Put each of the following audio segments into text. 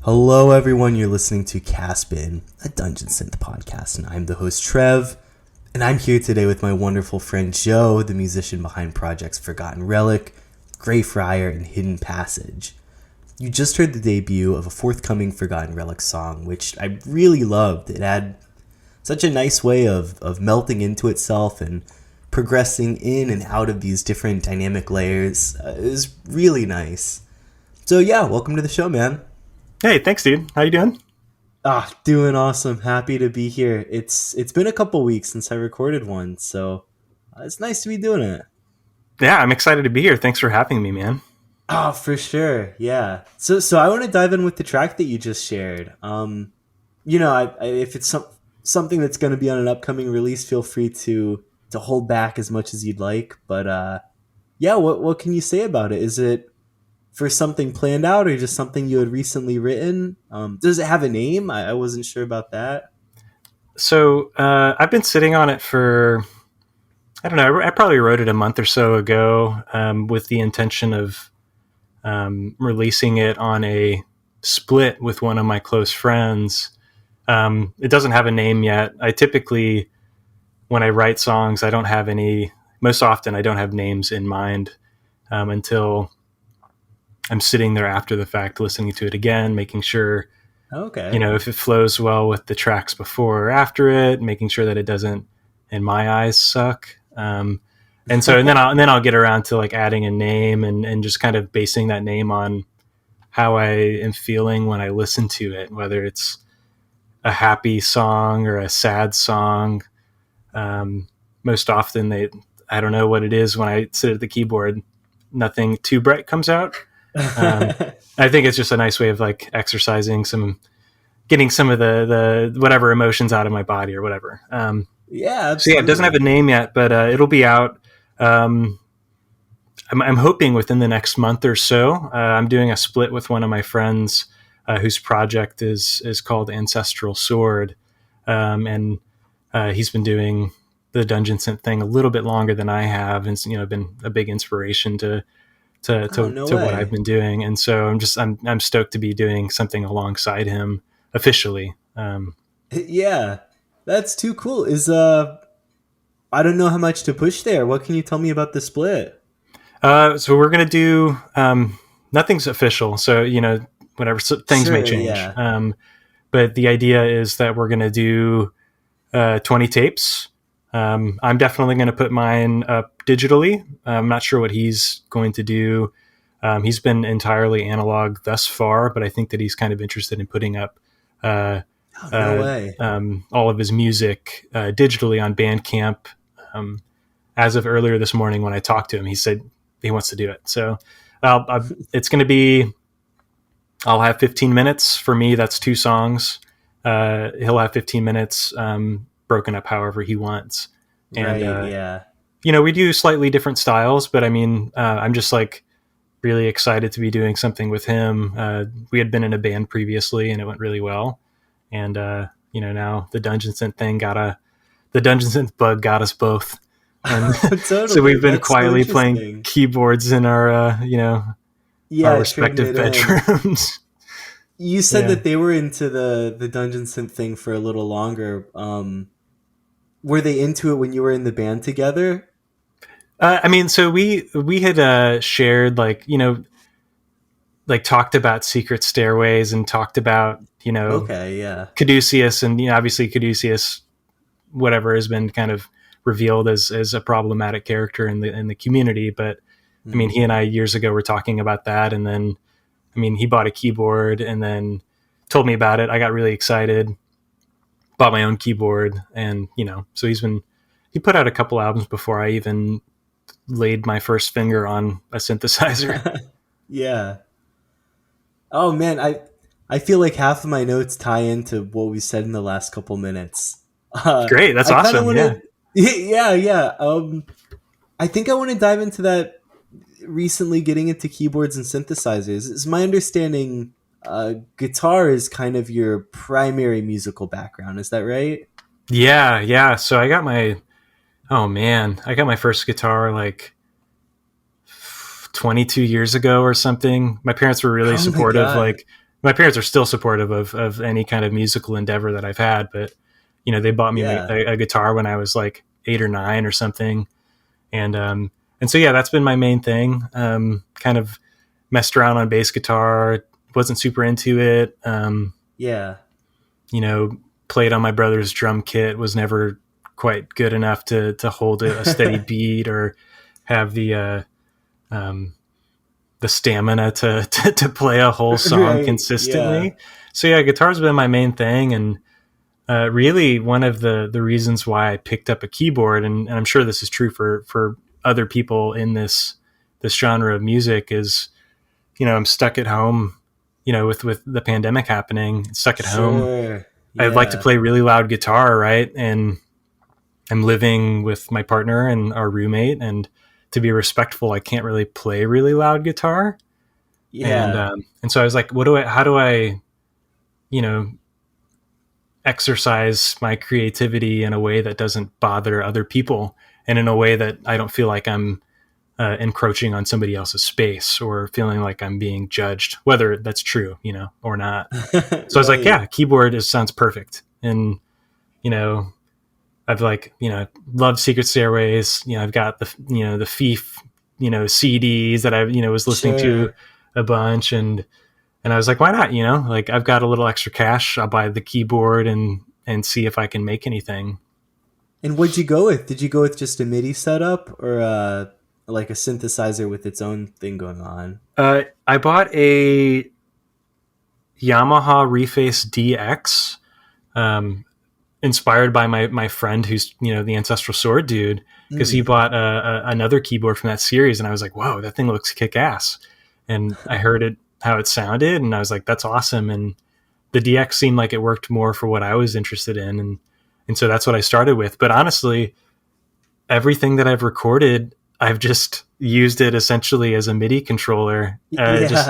Hello, everyone. You're listening to Castbitten, a Dungeon Synth podcast, and I'm the host, Trev. And I'm here today with my wonderful friend Joe, the musician behind projects Forgotten Relic, Grey Friar, and Hidden Passage. You just heard the debut of a forthcoming Forgotten Relic song, which I really loved. It had such a nice way of melting into itself and progressing in and out of these different dynamic layers. It was really nice. So yeah, welcome to the show, man. Hey, thanks, dude. How you doing? Doing awesome. Happy to be here. It's been a couple weeks since I recorded one, so it's nice to be doing it. Yeah, I'm excited to be here. Thanks for having me, man. Oh, for sure. Yeah. So I want to dive in with the track that you just shared. If it's something that's going to be on an upcoming release, feel free to hold back as much as you'd like. But yeah, what can you say about it? Is it for something planned out or just something you had recently written? Does it have a name? I wasn't sure about that. So I've been sitting on it for, I don't know, I probably wrote it a month or so ago with the intention of releasing it on a split with one of my close friends. It doesn't have a name yet. I typically, when I write songs, most often I don't have names in mind until I'm sitting there after the fact, listening to it again, making sure, if it flows well with the tracks before or after it, making sure that it doesn't, in my eyes, suck. And then I'll get around to like adding a name and just kind of basing that name on how I am feeling when I listen to it, whether it's a happy song or a sad song. Most often I don't know what it is when I sit at the keyboard, nothing too bright comes out. I think it's just a nice way of like exercising getting some of the whatever emotions out of my body or whatever. Yeah, absolutely. So yeah, it doesn't have a name yet, but it'll be out. I'm hoping within the next month or so. I'm doing a split with one of my friends whose project is called Ancestral Sword, and he's been doing the Dungeon Synth thing a little bit longer than I have, and been a big inspiration to what I've been doing. And so I'm stoked to be doing something alongside him officially. Yeah, that's too cool. I don't know how much to push there. What can you tell me about the split? So we're going to do, nothing's official. So, whatever, things may change. Yeah. But the idea is that we're going to do 20 tapes. I'm definitely going to put mine up digitally. I'm not sure what he's going to do. He's been entirely analog thus far, but I think that he's kind of interested in putting up No way. all of his music digitally on Bandcamp. As of earlier this morning when I talked to him, he said he wants to do it. So it's going to be, I'll have 15 minutes. For me, that's 2 songs. He'll have 15 minutes broken up however he wants. And, right, yeah. We do slightly different styles, but I mean, I'm just like really excited to be doing something with him. We had been in a band previously and it went really well. And, now the Dungeon Synth thing the Dungeon Synth bug got us both. And Totally. So we've been That's quietly so playing keyboards in our, our respective bedrooms. You said that they were into the Dungeon Synth thing for a little longer. Were they into it when you were in the band together? So we had shared talked about Secret Stairways and talked about, Okay, yeah. Caduceus, and obviously Caduceus, whatever, has been kind of revealed as a problematic character in the community. But I mean, he and I years ago were talking about that, and then he bought a keyboard and then told me about it. I got really excited, bought my own keyboard, and so he put out a couple albums before I even laid my first finger on a synthesizer. Yeah. Oh man, I feel like half of my notes tie into what we said in the last couple minutes. Great, that's awesome. Yeah. I think I want to dive into that. Recently getting into keyboards and synthesizers. Is my understanding guitar is kind of your primary musical background, is that right? Yeah. So I got my first guitar like 22 years ago or something. My parents were really supportive. Like my parents are still supportive of any kind of musical endeavor that I've had, but they bought me a guitar when I was like 8 or 9 or something. And so, yeah, that's been my main thing. Kind of messed around on bass guitar, wasn't super into it. Played on my brother's drum kit, was never quite good enough to hold a steady beat or have the stamina to play a whole song consistently. Yeah. So yeah, guitar's been my main thing. And really one of the reasons why I picked up a keyboard, and I'm sure this is true for other people in this genre of music, is, I'm stuck at home, with the pandemic happening, stuck at home. Yeah. I'd like to play really loud guitar, right? And I'm living with my partner and our roommate, and to be respectful, I can't really play really loud guitar. Yeah. And so I was like, how do I, exercise my creativity in a way that doesn't bother other people, and in a way that I don't feel like I'm encroaching on somebody else's space or feeling like I'm being judged, whether that's true, or not. So I was like, yeah, keyboard sounds perfect. And, I've loved Secret Stairways. I've got the Fief, CDs that I, was listening to a bunch, and I was like, why not? I've got a little extra cash. I'll buy the keyboard and see if I can make anything. And what'd you go with? Did you go with just a MIDI setup, or like a synthesizer with its own thing going on? I bought a Yamaha Reface DX, inspired by my friend who's, the Ancestral Sword dude, because he bought another keyboard from that series, and I was like, whoa, that thing looks kick-ass. And I heard how it sounded, and I was like, that's awesome. And the DX seemed like it worked more for what I was interested in, and so that's what I started with. But honestly, everything that I've recorded, I've just used it essentially as a MIDI controller, just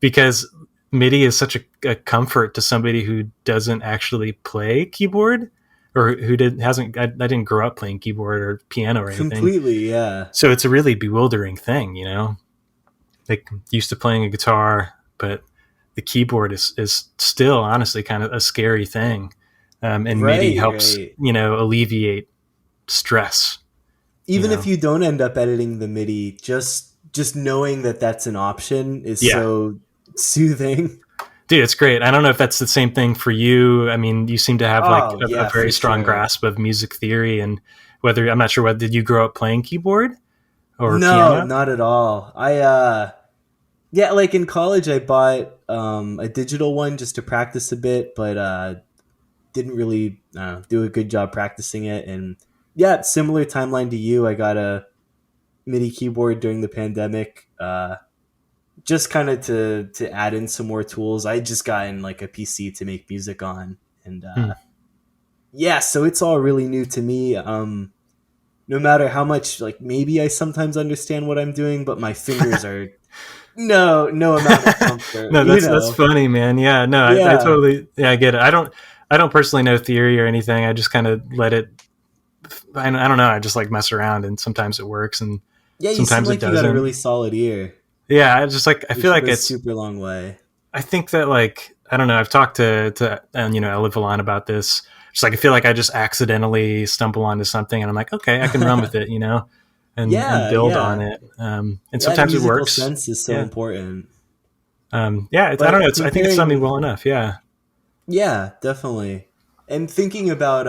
because MIDI is such a comfort to somebody who doesn't actually play keyboard, or who I didn't grow up playing keyboard or piano or anything. Completely, yeah. So it's a really bewildering thing, like used to playing a guitar, but the keyboard is still honestly kind of a scary thing. And MIDI helps, alleviate stress. Even if you don't end up editing the MIDI, just knowing that that's an option is so soothing. Dude, it's great. I don't know if that's the same thing for you. I mean, you seem to have a very strong grasp of music theory, and I'm not sure did you grow up playing keyboard or piano? No, not at all. Like in college I bought a digital one just to practice a bit, but didn't really do a good job practicing it. And yeah, similar timeline to you. I got a MIDI keyboard during the pandemic, just kind of to add in some more tools. I just gotten like a PC to make music on, and so it's all really new to me. No matter how much, like, maybe I sometimes understand what I'm doing, but my fingers are no amount of comfort. No, that's funny, man. Yeah, no, I totally, I get it. I don't personally know theory or anything. I just kind of let it. I don't know. I just like mess around, and sometimes it works, and sometimes it doesn't. You got a really solid ear. Yeah, I just I feel like it's super long way. I think that I don't know. I've talked to Elliot Vallon about this. Just I feel like I just accidentally stumble onto something, and I'm like, okay, I can run with it, and build on it. And sometimes it works. Sense is so important. I don't know. I think it's done me well enough. Yeah. Yeah, definitely. And thinking about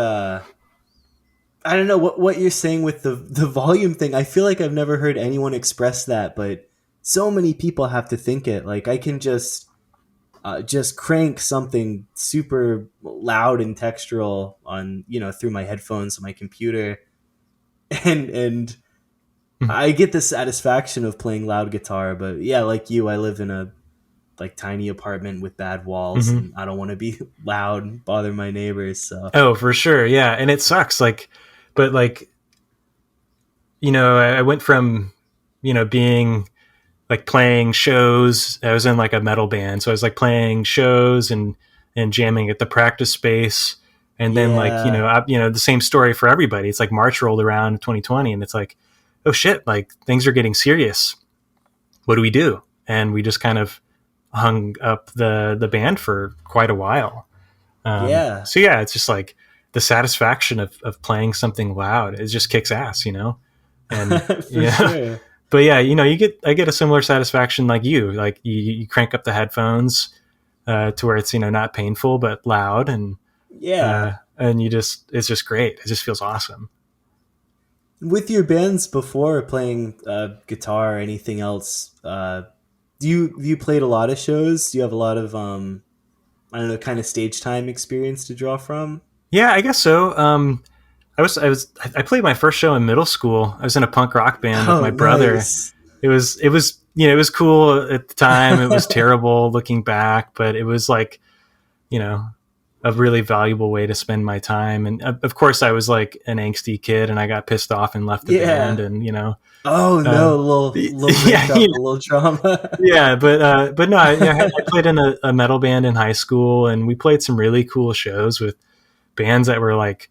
I don't know what you're saying with the volume thing. I feel like I've never heard anyone express that, but so many people have to think it. Like I can just crank something super loud and textural on, through my headphones on my computer, and I get the satisfaction of playing loud guitar. But yeah, like you, I live in a tiny apartment with bad walls, and I don't want to be loud and bother my neighbors. So oh, for sure, yeah, and it sucks. But I went from being playing shows. I was in a metal band, so I was playing shows and jamming at the practice space. And then the same story for everybody. It's March rolled around 2020, and it's oh shit, things are getting serious. What do we do? And we just kind of hung up the band for quite a while. Yeah. So yeah, it's just like the satisfaction of playing something loud. It just kicks ass, and For yeah. sure. But yeah, I get a similar satisfaction like you. Like you crank up the headphones to where it's not painful but loud, and it's just great. It just feels awesome. With your bands before playing guitar or anything else, do you played a lot of shows? Do you have a lot of I don't know, kind of stage time experience to draw from? Yeah, I guess so. I played my first show in middle school. I was in a punk rock band with Oh, my brother. nice. It was cool at the time. It was terrible looking back, but it was like you know a really valuable way to spend my time. And of course, I was like an angsty kid, and I got pissed off and left the band. Yeah. And Oh uh, no, a little yeah, breakup, a little trauma. yeah, but no, I played in a metal band in high school, and we played some really cool shows with bands that were like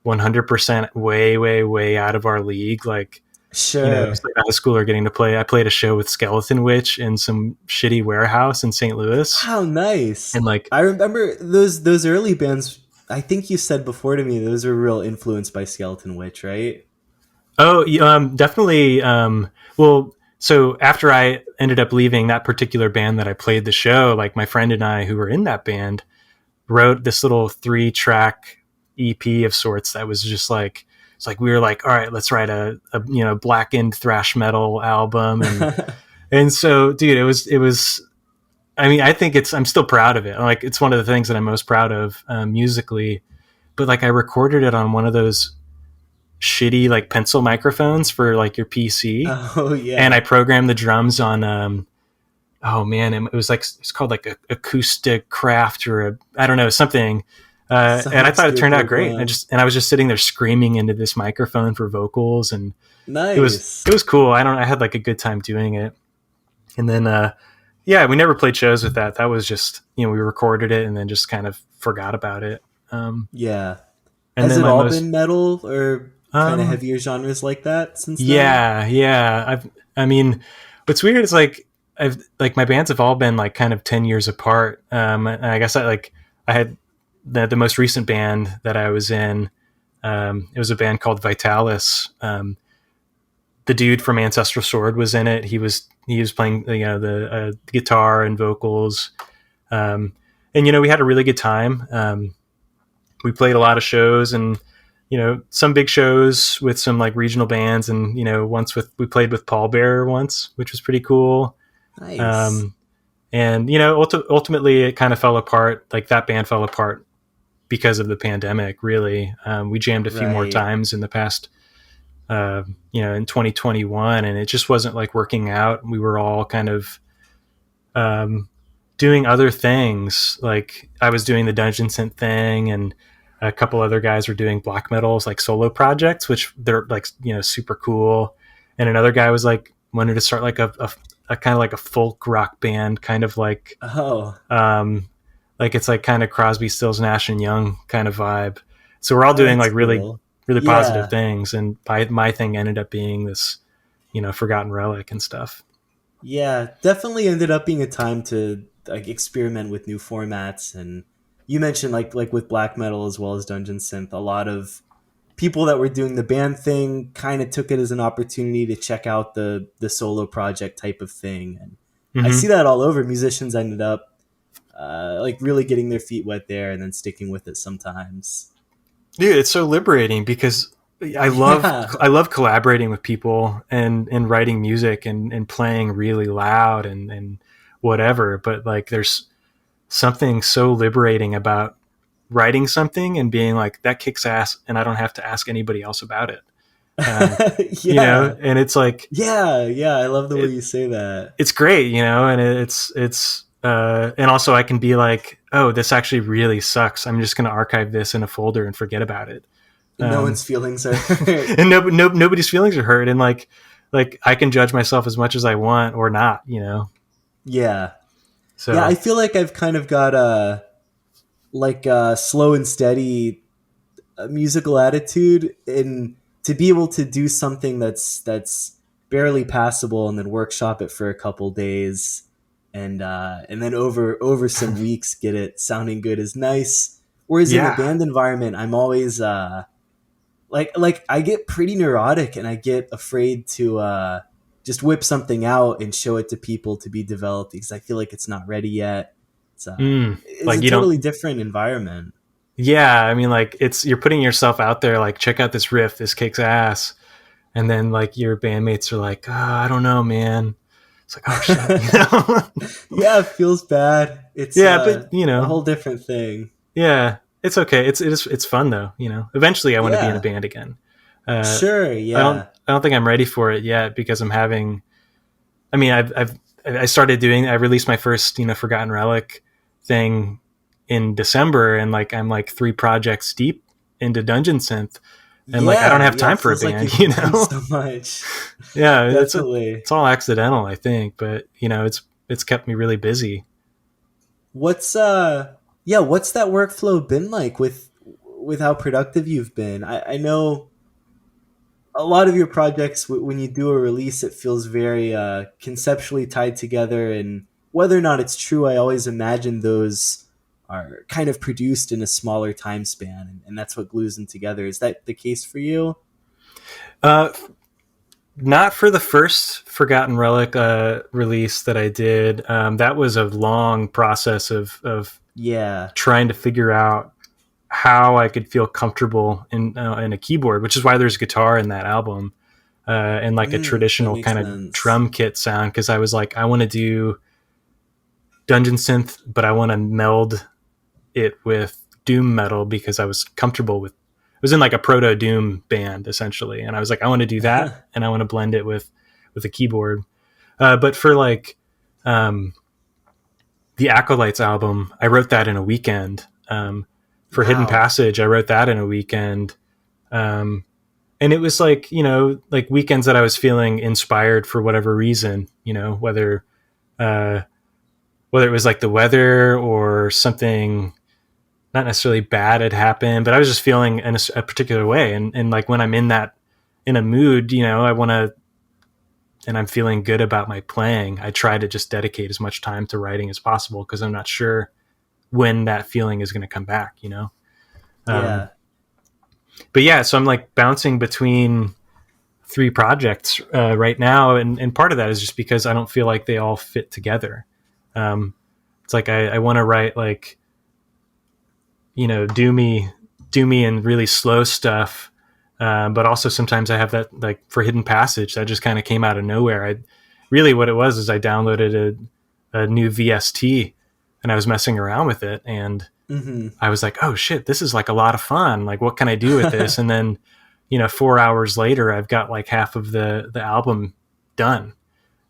100% way, way, way out of our league. Like, Sure. just like a high schooler getting to play. I played a show with Skeleton Witch in some shitty warehouse in St. Louis, How nice. and like, I remember those early bands. I think you said before to me those were real influenced by Skeleton Witch, right? oh, definitely. Well, so after I ended up leaving that particular band that I played the show, like my friend and I who were in that band wrote this little 3-track EP of sorts that was just like it's like we were like, all right, let's write a blackened thrash metal album, and so dude, it was. I mean, I think I'm still proud of it. Like, it's one of the things that I'm most proud of musically. But like, I recorded it on one of those shitty like pencil microphones for like your PC, Oh and I yeah. programmed the drums on oh man, it was like it's called like a acoustic craft or I don't know, something. And I Sounds thought it turned out super great. fun. I was just sitting there screaming into this microphone for vocals, and Nice. it was cool. I had like a good time doing it. And then yeah, we never played shows with that. That was just we recorded it and then just kind of forgot about it. Um, Yeah. and Has then it my all most been metal or kind of um, heavier genres like that since then? yeah. I mean, what's weird is like I've like my bands have all been like kind of 10 years apart. And I guess I had the most recent band that I was in. It was a band called Vitalis. The dude from Ancestral Sword was in it. He was playing the guitar and vocals. And we had a really good time. We played a lot of shows and some big shows with some like regional bands, and once we played with Paul Bear once, which was pretty cool. Nice. um, and ultimately it kind of fell apart. Like, that band fell apart because of the pandemic, really. We jammed a few more Right. times in the past in 2021, and it just wasn't like working out. We were all kind of um, doing other things. Like, I was doing the Dungeon Synth thing, and a couple other guys were doing black metals, like solo projects, which they're like super cool. And another guy was like wanted to start like a kind of like a folk rock band, kind of Oh, like it's like kind of Crosby, Stills, Nash and Young kind of vibe. So we're all oh, doing that's like really cool. really positive Yeah. things, and my thing ended up being this Forgotten Relic and stuff. Yeah, definitely ended up being a time to like experiment with new formats. And you mentioned like with black metal as well as dungeon synth, a lot of people that were doing the band thing kind of took it as an opportunity to check out the solo project type of thing. And I see Hmm. that all over. Musicians ended up like really getting their feet wet there and then sticking with it sometimes. Dude, it's so liberating because Yeah. I love collaborating with people and writing music and playing really loud and whatever. But like, there's something so liberating about writing something and being like, that kicks ass, and I don't have to ask anybody else about it. Um, Yeah. and it's like Yeah, I love the way it, you say that. it's great, and it's and also I can be like, oh, this actually really sucks. I'm just going to archive this in a folder and forget about it. No Um, one's feelings are hurt. and nobody's feelings are hurt, and like I can judge myself as much as I want or not. Yeah. Yeah, I So feel like I've kind of got a like a slow and steady musical attitude, and to be able to do something that's barely passable and then workshop it for a couple days and then over some weeks get it sounding good is nice. Whereas in the Yeah. band environment, I'm always like I get pretty neurotic and I get afraid to just whip something out and show it to people to be developed because I feel like it's not ready yet. It's a Like you totally don't, different environment. yeah, I mean, like you're putting yourself out there, like, check out this riff, this kicks ass. And then like your bandmates are like, oh, I don't know, man. It's like, oh shit, Yeah, it feels bad. It's Yeah, but a whole different thing. yeah, it's okay. It's fun though, Eventually I want to be in a Yeah, band again. Uh, sure. I Yeah. don't think I'm ready for it yet because I'm having, I mean, I started doing, I released my first, Forgotten Relic thing in December, and like I'm like 3 projects deep into Dungeon Synth, and like I don't Yeah, have yeah, it time for a feels like band, you've done so much. Yeah, Definitely. it's all accidental, I think, but it's kept me really busy. What's yeah, what's that workflow been like with how productive you've been? I know a lot of your projects when you do a release it feels very conceptually tied together, and whether or not it's true, I always imagine those are kind of produced in a smaller time span, and that's what glues them together. Is that the case for you? Uh, Not for the first Forgotten Relic release that I did. That was a long process of Yeah. trying to figure out how I could feel comfortable in a keyboard, which is why there's guitar in that album, and like a That traditional makes kind of sense. drum kit sound. Because I was like, I want to do dungeon synth, but I want to meld it with doom metal because I was comfortable with. I was in like a proto doom band essentially, and I was like, I want to do that, and I want to blend it with a keyboard. But for like um, the Acolytes album, I wrote that in a weekend. For Hidden Wow. Passage, I wrote that in a weekend. Um, and it was like, like weekends that I was feeling inspired for whatever reason, uh, whether it was like the weather or something not necessarily bad had happened, but I was just feeling in a particular way. And like when I'm in a mood, I want to, and I'm feeling good about my playing, I try to just dedicate as much time to writing as possible because I'm not sure when that feeling is going to come back. Um, Yeah. but yeah, so I'm like bouncing between 3 projects right now, and part of that is just because I don't feel like they all fit together. Um, it's like I want to write like doomy and really slow stuff, but also sometimes I have that like for Hidden Passage that just kind of came out of nowhere. I really what it was is I downloaded a new VST and I was messing around with it, and Hmm. I was like, oh shit, this is like a lot of fun. Like, what can I do with this? And then, 4 hours later, I've got like half of the album done,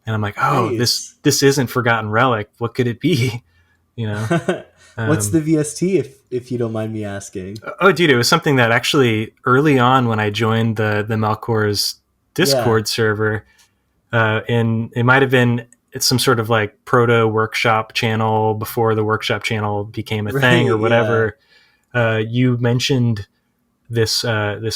and I'm like, oh, Nice. this isn't Forgotten Relic. What could it be? You know? What's the Um, VST, if you don't mind me asking? oh, dude, it was something that actually early on when I joined the Melkor's Yeah. Discord server, and it might have been it's some sort of like proto workshop channel before the workshop channel became a thing or Right. Yeah. whatever. You mentioned this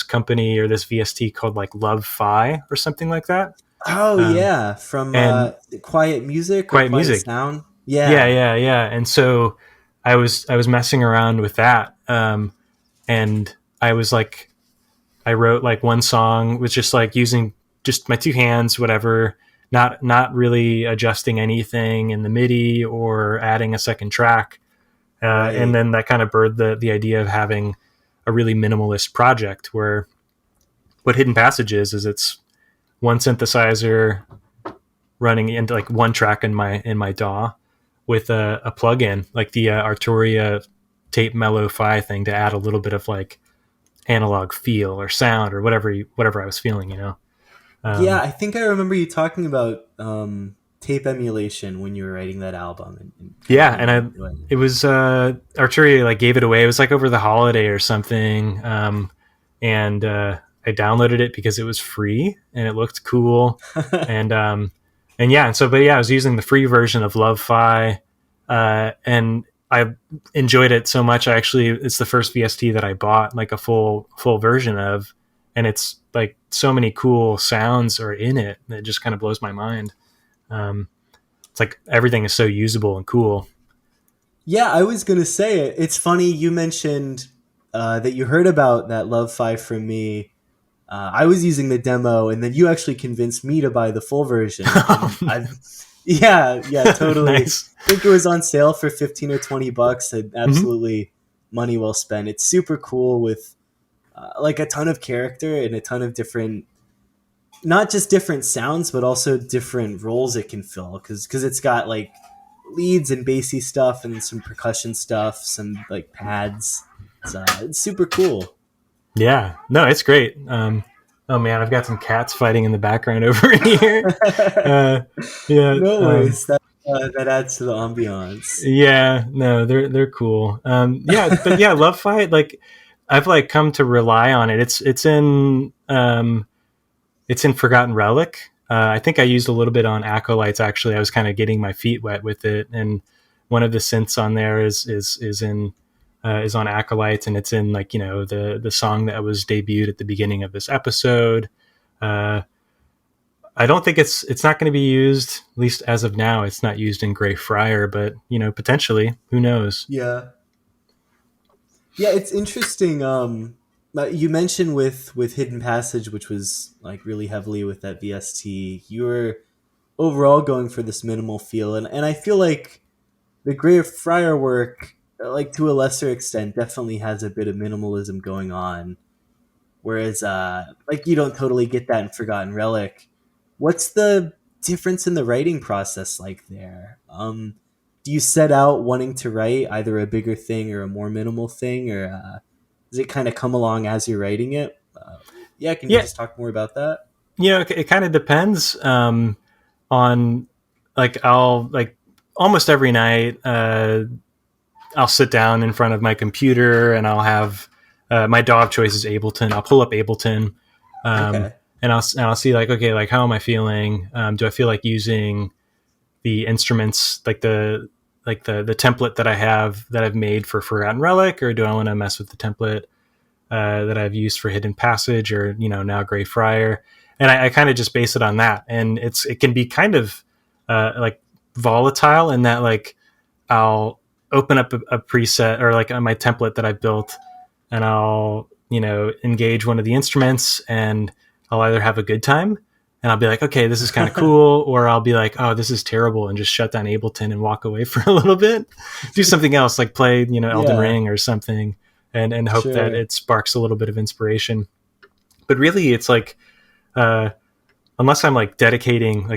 company or this VST called like Love Fi or something like that. Oh Um, yeah, from and Quiet Music or Quiet Quiet Music, Sound. yeah, Yeah. yeah, yeah. And so I was messing around with that, and I was like, I wrote like one song with just like using just my 2 hands, whatever, not really adjusting anything in the MIDI or adding a second track. And Right. then that kind of birthed the idea of having a really minimalist project where what Hidden Passage is it's one synthesizer running into like one track in my DAW with a plugin like the Arturia Tape Mellow Fi thing to add a little bit of like analog feel or sound or whatever I was feeling. Yeah, Um, I think I remember you talking about tape emulation when you were writing that album and kind of yeah, getting and into it. it was Arturia like gave it away. It was like over the holiday or something, and I downloaded it because it was free and it looked cool, and yeah, and so but yeah, I was using the free version of Love-Fi, and I enjoyed it so much. It's the first VST that I bought like a full version of, and it's like so many cool sounds are in it that just kind of blows my mind. Um, it's like everything is so usable and cool. Yeah, I was gonna say it. It's funny you mentioned that you heard about that Love 5 from me. I was using the demo, and then you actually convinced me to buy the full version. And I've, yeah, totally. Nice. I think it was on sale for 15 or $20. And Mm-hmm. absolutely money well spent. It's super cool with like a ton of character and a ton of different, not just different sounds, but also different roles it can fill. Because it's got like leads and bassy stuff and some percussion stuff, some like pads. It's super cool. Yeah, no, it's great. Oh man, I've got some cats fighting in the background over here. Uh, yeah, No worries. That adds to the ambiance. yeah, no, they're cool. Yeah, but yeah, Love Fight, like I've like come to rely on it. It's in Forgotten Relic. I think I used a little bit on Acolytes. Actually, I was kind of getting my feet wet with it, and one of the synths on there is on Acolytes, and it's in like the song that was debuted at the beginning of this episode. Uh, I don't think it's not going to be used, at least as of now. It's not used in Grey Friar, but potentially, who knows? Yeah, yeah, it's interesting. You mentioned with Hidden Passage, which was like really heavily with that VST. You were overall going for this minimal feel, and I feel like the Grey Friar work, like to a lesser extent, definitely has a bit of minimalism going on. Whereas, like you don't totally get that in Forgotten Relic. What's the difference in the writing process like there? Do you set out wanting to write either a bigger thing or a more minimal thing, or does it kind of come along as you're writing it? Yeah, can you Yeah, just talk more about that? it kind of depends on like I'll like almost every night. I'll sit down in front of my computer and I'll have my DAW of choice is Ableton. I'll pull up Ableton, Okay. and I'll see like, okay, like how am I feeling? Do I feel like using the instruments like the template that I have that I've made for Forgotten Relic, or do I want to mess with the template that I've used for Hidden Passage, or now Grey Friar? And I kind of just base it on that, and it can be kind of like volatile in that like I'll open up a preset or like my template that I built, and I'll engage one of the instruments, and I'll either have a good time and I'll be like, okay, this is kind of cool, or I'll be like, oh, this is terrible, and just shut down Ableton and walk away for a little bit, do something else, like play Elden Yeah. Ring or something, and hope that Sure. it sparks a little bit of inspiration. But really, it's like uh, unless I'm like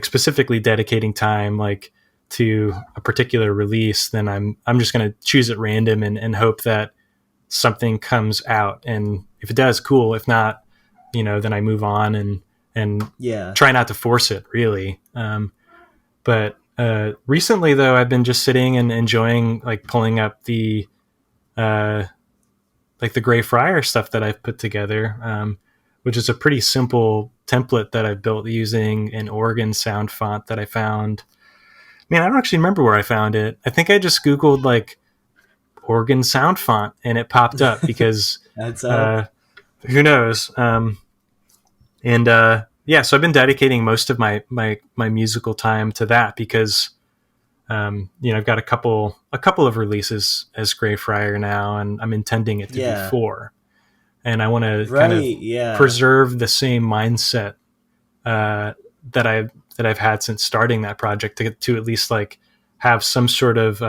specifically dedicating time like to a particular release, then I'm just going to choose at random and hope that something comes out. And if it does, cool. If not, then I move on and Yeah. try not to force it really. But recently though, I've been just sitting and enjoying like pulling up the like the Grey Friar stuff that I've put together, which is a pretty simple template that I've built using an organ sound font that I found. Man, I don't actually remember where I found it. I think I just Googled like organ sound font and it popped up because That's uh, who knows? Yeah, so I've been dedicating most of my musical time to that because I've got a couple of releases as Grey Friar now, and I'm intending it to be yeah. 4. And I want to kind of Right. Yeah. preserve the same mindset that I've had since starting that project to at least like have some sort of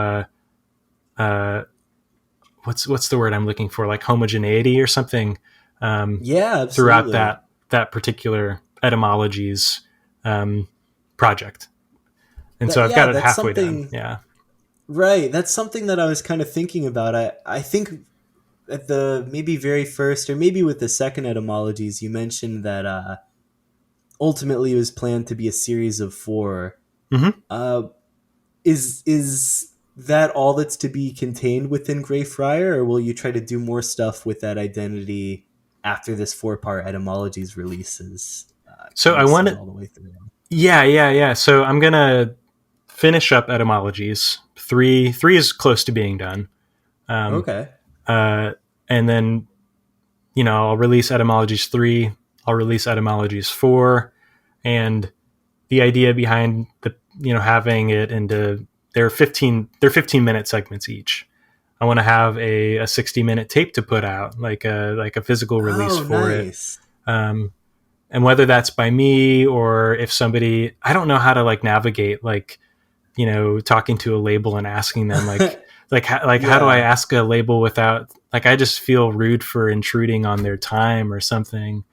what's the word I'm looking for, like homogeneity or something Yeah. throughout Absolutely. that particular etymologies project. And so I've Yeah. got it That's halfway done. something. Yeah. Right. That's something that I was kind of thinking about. I think at the maybe very first, or maybe with the second etymologies, you mentioned that ultimately it was planned to be a series of 4. Mm-hmm. Uh, is that all that's to be contained within Grey Friar, or will you try to do more stuff with that identity after this 4-part etymologies releases? So Can I you see want it to, all the way through? yeah. So I'm gonna finish up etymologies. Three is close to being done. Um, Okay. uh, and then I'll release etymologies 3. I'll release etymologies 4, and the idea behind having it into they're 15-minute segments each. I want to have a 60-minute tape to put out, like a physical release for nice. it. And whether that's by me or if somebody, I don't know how to like navigate, like, talking to a label and asking them how do I ask a label without, like, I just feel rude for intruding on their time or something.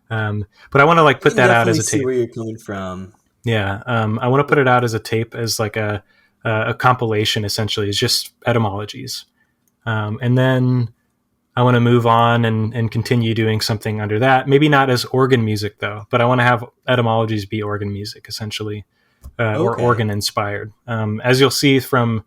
But I want to like put that out as a tape. Where you're coming from. Yeah. I want to put it out as a tape, as like a compilation, essentially. It's just etymologies. And then I want to move on and continue doing something under that. Maybe not as organ music though, but I want to have etymologies be organ music essentially, or organ inspired. As you'll see from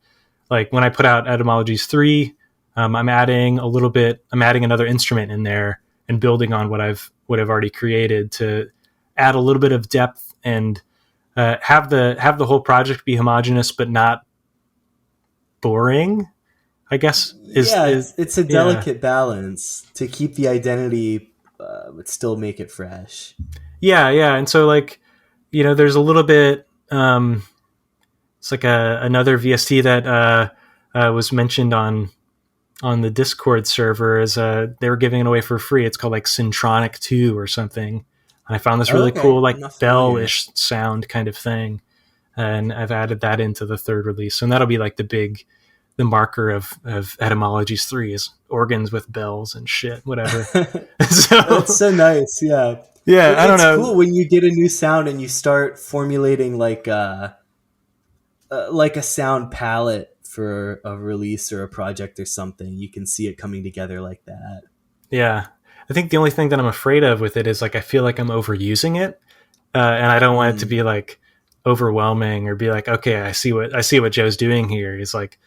like when I put out etymologies 3, I'm adding another instrument in there and building on what I've already created to add a little bit of depth and have the whole project be homogeneous but not boring, I guess. It's a delicate balance to keep the identity but still make it fresh. Yeah. And so like, there's a little bit, it's like another VST that was mentioned on the Discord server as they were giving it away for free. It's called like Cintronic 2 or something. And I found this really cool, like bell-ish sound kind of thing. And I've added that into the third release. And that'll be like the marker of etymologies 3 is organs with bells and shit, whatever. That's so nice. Yeah. I don't know. It's cool when you get a new sound and you start formulating like a sound palette for a release or a project or something. You can see it coming together like that. Yeah. I think the only thing that I'm afraid of with it is like I feel like I'm overusing it, and I don't want it to be like overwhelming or be like, okay, I see what Joe's doing here. He's like,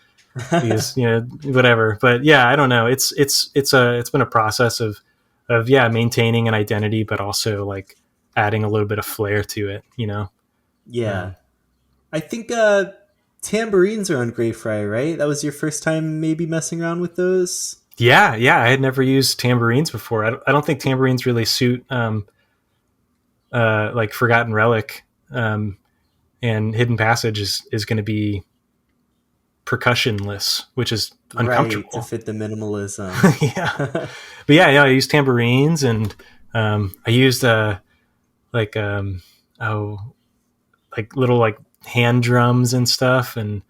he's whatever. But yeah, I don't know. It's been a process of maintaining an identity, but also like adding a little bit of flair to it. Yeah, I think tambourines are on Grey Friar, right? That was your first time maybe messing around with those. Yeah, I had never used tambourines before. I don't think tambourines really suit like Forgotten Relic, and Hidden Passage is going to be percussionless, which is uncomfortable. Right, to fit the minimalism. Yeah. But I used tambourines and I used like little like hand drums and stuff, and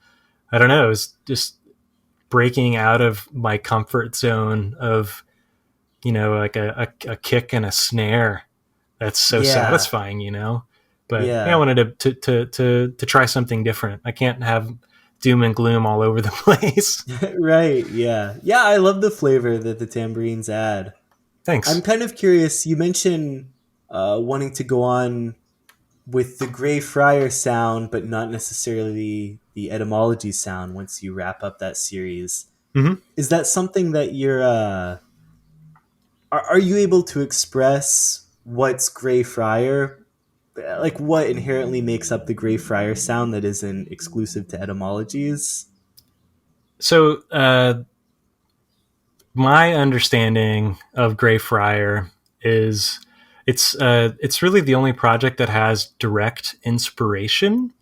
I don't know, it was just breaking out of my comfort zone of like a kick and a snare. That's so satisfying, but I wanted to try something different. I can't have doom and gloom all over the place. Right. Yeah, I love the flavor that the tambourines add. Thanks. I'm kind of curious, you mentioned wanting to go on with the Grey Friar sound, but not necessarily the etymology sound once you wrap up that series. Mm-hmm. Is that something that you're... Are you able to express what's Grey Friar? Like, what inherently makes up the Grey Friar sound that isn't exclusive to etymologies? So, my understanding of Grey Friar is it's really the only project that has direct inspiration,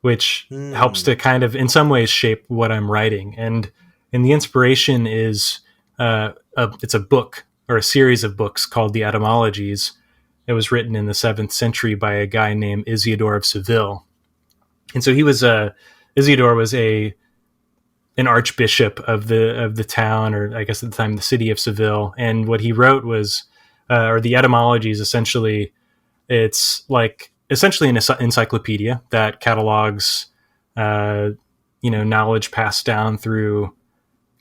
which helps to kind of in some ways shape what I'm writing. And the inspiration is it's a book or a series of books called the Etymologies. It was written in the 7th century by a guy named Isidore of Seville. And so he was Isidore was an archbishop of the town, or I guess at the time the city of Seville. And what he wrote was, or the Etymologies, essentially, it's like essentially an encyclopedia that catalogs, knowledge passed down through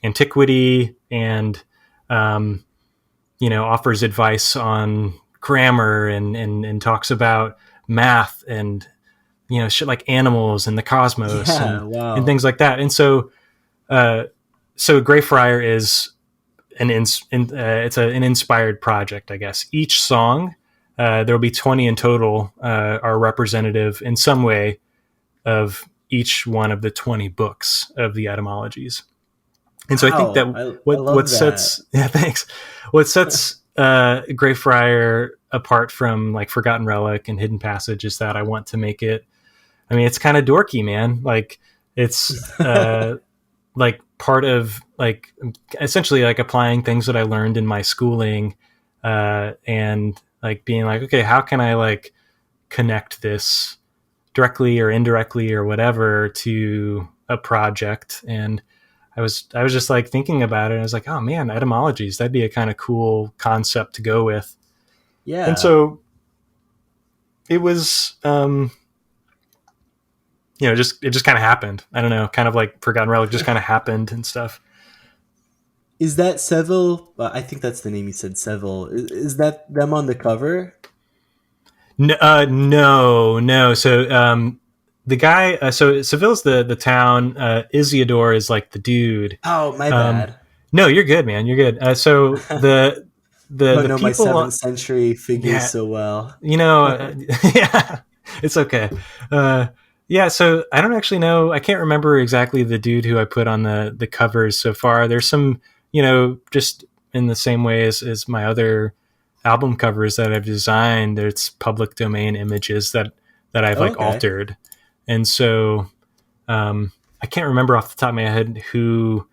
antiquity and, offers advice on grammar and talks about math and, shit like animals and the cosmos and things like that. And so Grey Friar is it's an inspired project, I guess. Each song, there will be 20 in total, are representative in some way of each one of the 20 books of the etymologies. And so I think that what sets Grey Friar apart from like Forgotten Relic and Hidden Passage is that I want to make it I mean, it's kind of dorky, man. Like it's like part of like essentially like applying things that I learned in my schooling, and like being like, okay, how can I like connect this directly or indirectly or whatever to a project? And I was just like thinking about it. And I was like, oh man, etymologies, that'd be a kind of cool concept to go with. And Yeah. so it was, it just kind of happened. I don't know, kind of like Forgotten Relic just kind of happened and stuff. Is that Seville? I think that's the name you said, Seville. Is that them on the cover? No, no. So the guy, so Seville's the town. Isidore is like the dude. Oh, my Um, bad. no, you're good, man. You're good. So Don't the know my people, 7th century figures yeah, so well. yeah, it's okay. Uh, yeah, so I don't actually know. I can't remember exactly the dude who I put on the covers so far. There's some, just in the same way as my other album covers that I've designed, it's public domain images that I've like Okay. altered. And so I can't remember off the top of my head who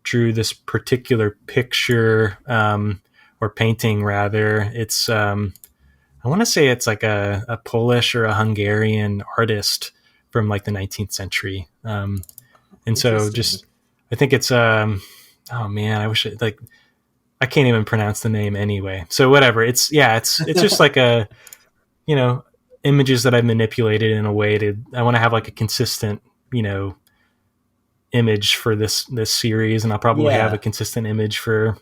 drew this particular picture, or painting rather. It's I want to say it's like a Polish or a Hungarian artist from like the 19th century. And so Interesting. just, I think it's, oh man, I wish it, like, I can't even pronounce the name anyway. So whatever. It's just like you know, images that I manipulated in a way I want to have like a consistent, image for this series. And I'll probably have a Yeah. consistent image for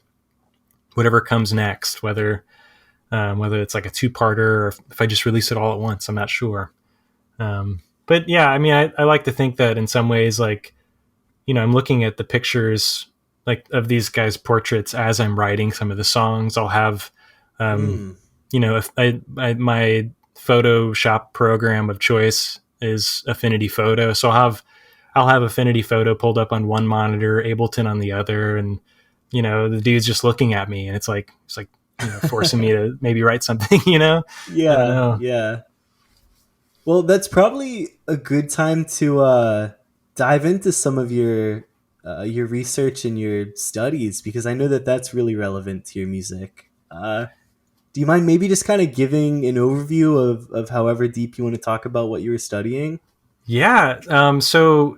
whatever comes next, whether it's like a two-parter or if I just release it all at once. I'm not sure. But yeah, I mean, I like to think that in some ways, like, I'm looking at the pictures like of these guys' portraits as I'm writing some of the songs. I'll have, Mm. if my Photoshop program of choice is Affinity Photo, so I'll have Affinity Photo pulled up on one monitor, Ableton on the other, and the dude's just looking at me, and it's like forcing me to maybe write something. I don't Yeah. know. Yeah. Well, that's probably a good time to dive into some of your research and your studies, because I know that that's really relevant to your music. Do you mind maybe just kind of giving an overview of however deep you want to talk about what you were studying? Yeah. So,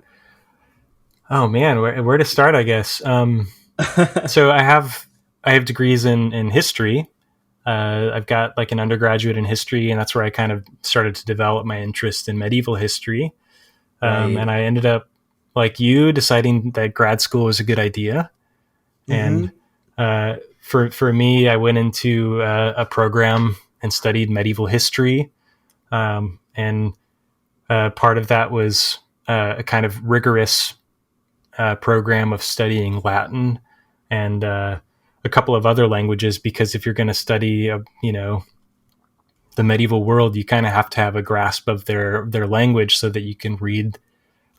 oh man, where to start? I guess. So I have degrees in history. I've got like an undergraduate in history, and that's where I kind of started to develop my interest in medieval history. Right. And I ended up, like you, deciding that grad school was a good idea. And Mm-hmm. for me, I went into a program and studied medieval history. And part of that was a kind of rigorous program of studying Latin and a couple of other languages, because if you're going to study, the medieval world, you kind of have to have a grasp of their language so that you can read.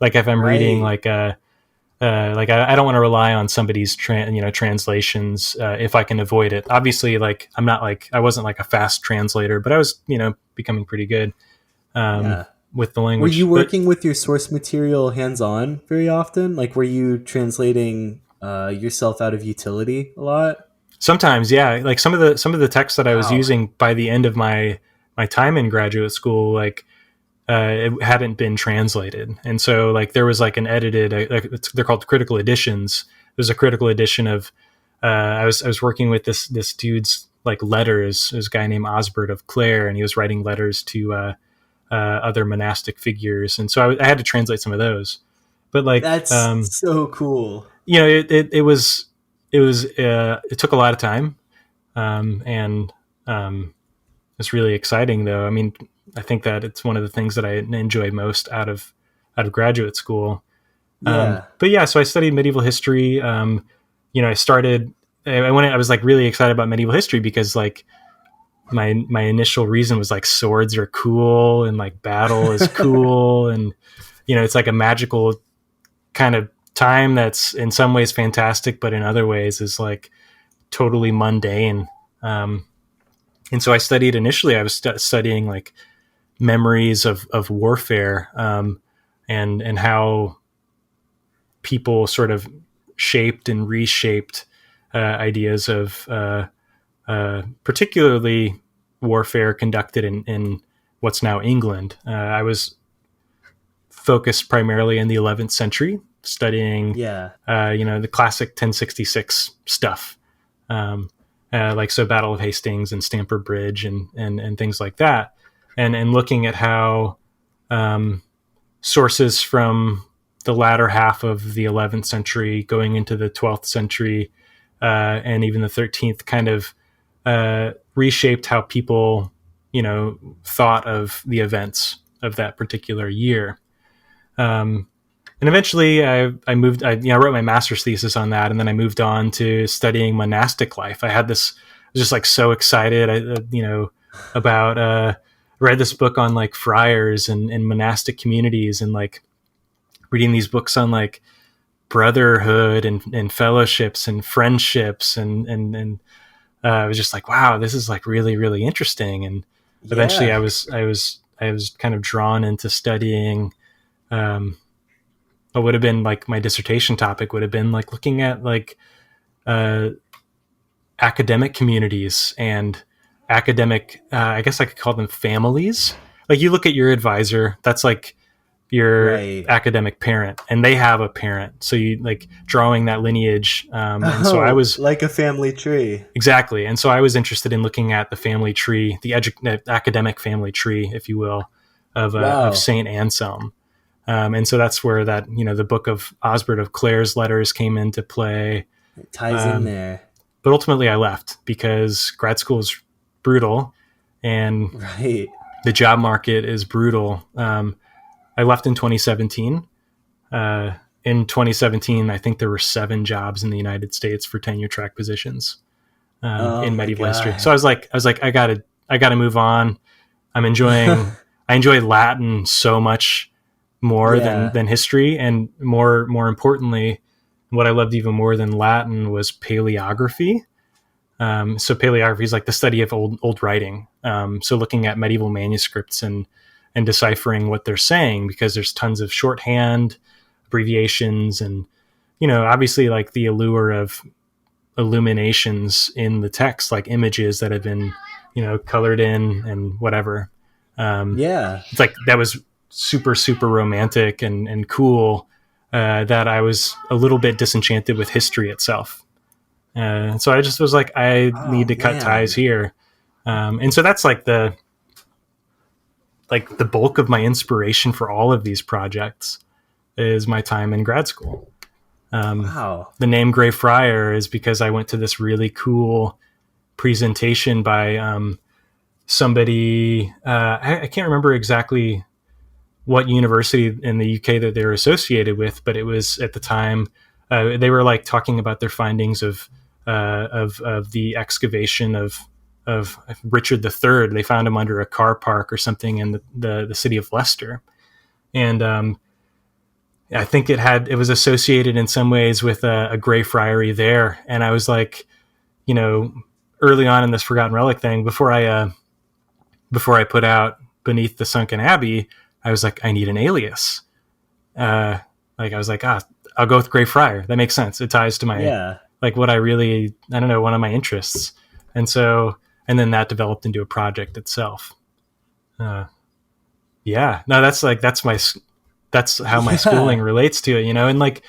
Like if I'm reading Right. like I don't want to rely on somebody's translations if I can avoid it. Obviously, like I wasn't like a fast translator, but I was becoming pretty good Yeah. with the Were you language. But working with your source material hands on very often? Like, were you translating yourself out of utility a lot? sometimes, yeah, like some of the texts that I was Wow. using by the end of my time in graduate school, like it hadn't been translated, and so like there was like an edited, they're called critical editions. There's a critical edition of I was working with this dude's like letters. There's a guy named Osbert of Clare, and he was writing letters to other monastic figures, and so I had to translate some of those. But like That's so cool. it took a lot of time, and it's really exciting though. I mean, I think that it's one of the things that I enjoy most out of graduate school. Yeah. But yeah, so I studied medieval history. I started. I was like really excited about medieval history because like my initial reason was like swords are cool and like battle is cool, and it's like a magical kind of time that's in some ways fantastic, but in other ways is like totally mundane. And so I studied initially. I was studying like memories of warfare, and how people sort of shaped and reshaped ideas of particularly warfare conducted in what's now England. I was focused primarily in the 11th century, studying the classic 1066 stuff, so Battle of Hastings and Stamford Bridge and things like that, and looking at how sources from the latter half of the 11th century going into the 12th century and even the 13th kind of reshaped how people, thought of the events of that particular year. And eventually I moved, I wrote my master's thesis on that. And then I moved on to studying monastic life. I was just like so excited, about, read this book on like friars and monastic communities, and like reading these books on like brotherhood and fellowships and friendships. And I was just like, wow, this is like really, really interesting. And eventually I was kind of drawn into studying, what would have been like my dissertation topic would have been like looking at like, academic communities and academic, I guess I could call them families. Like you look at your advisor, that's like your academic parent, and they have a parent. So you like drawing that lineage. And so I was like a family tree. Exactly. And so I was interested in looking at the family tree, the academic family tree, if you will, of Saint Anselm. And so that's where that, the book of Osbert of Clare's letters came into play. It ties in there. But ultimately I left because grad school is brutal and the job market is brutal. I left in 2017. In 2017, I think there were 7 jobs in the United States for tenure track positions in medieval history. So I was like, I gotta move on. I enjoy Latin so much more than history, and more importantly, what I loved even more than Latin was paleography. So paleography is like the study of old writing. So looking at medieval manuscripts and deciphering what they're saying, because there's tons of shorthand, abbreviations, and, obviously like the allure of illuminations in the text, like images that have been, colored in and whatever. It's like, that was super, super romantic and cool, that I was a little bit disenchanted with history itself. So I just was like, I need to cut ties here. And so that's like the bulk of my inspiration for all of these projects is my time in grad school. The name Grey Friar is because I went to this really cool presentation by somebody, I can't remember exactly what university in the UK that they were associated with, but it was at the time, they were like talking about their findings of the excavation of Richard III. They found him under a car park or something in the city of Leicester. And I think it was associated in some ways with a Grey Friary there. And I was like, early on in this Forgotten Relic thing, before I put out Beneath the Sunken Abbey, I was like, I need an alias. I was like, I'll go with Grey Friar. That makes sense. It ties to my, what I really, I don't know, one of my interests. And so, and then that developed into a project itself. That's how my schooling relates to it, and like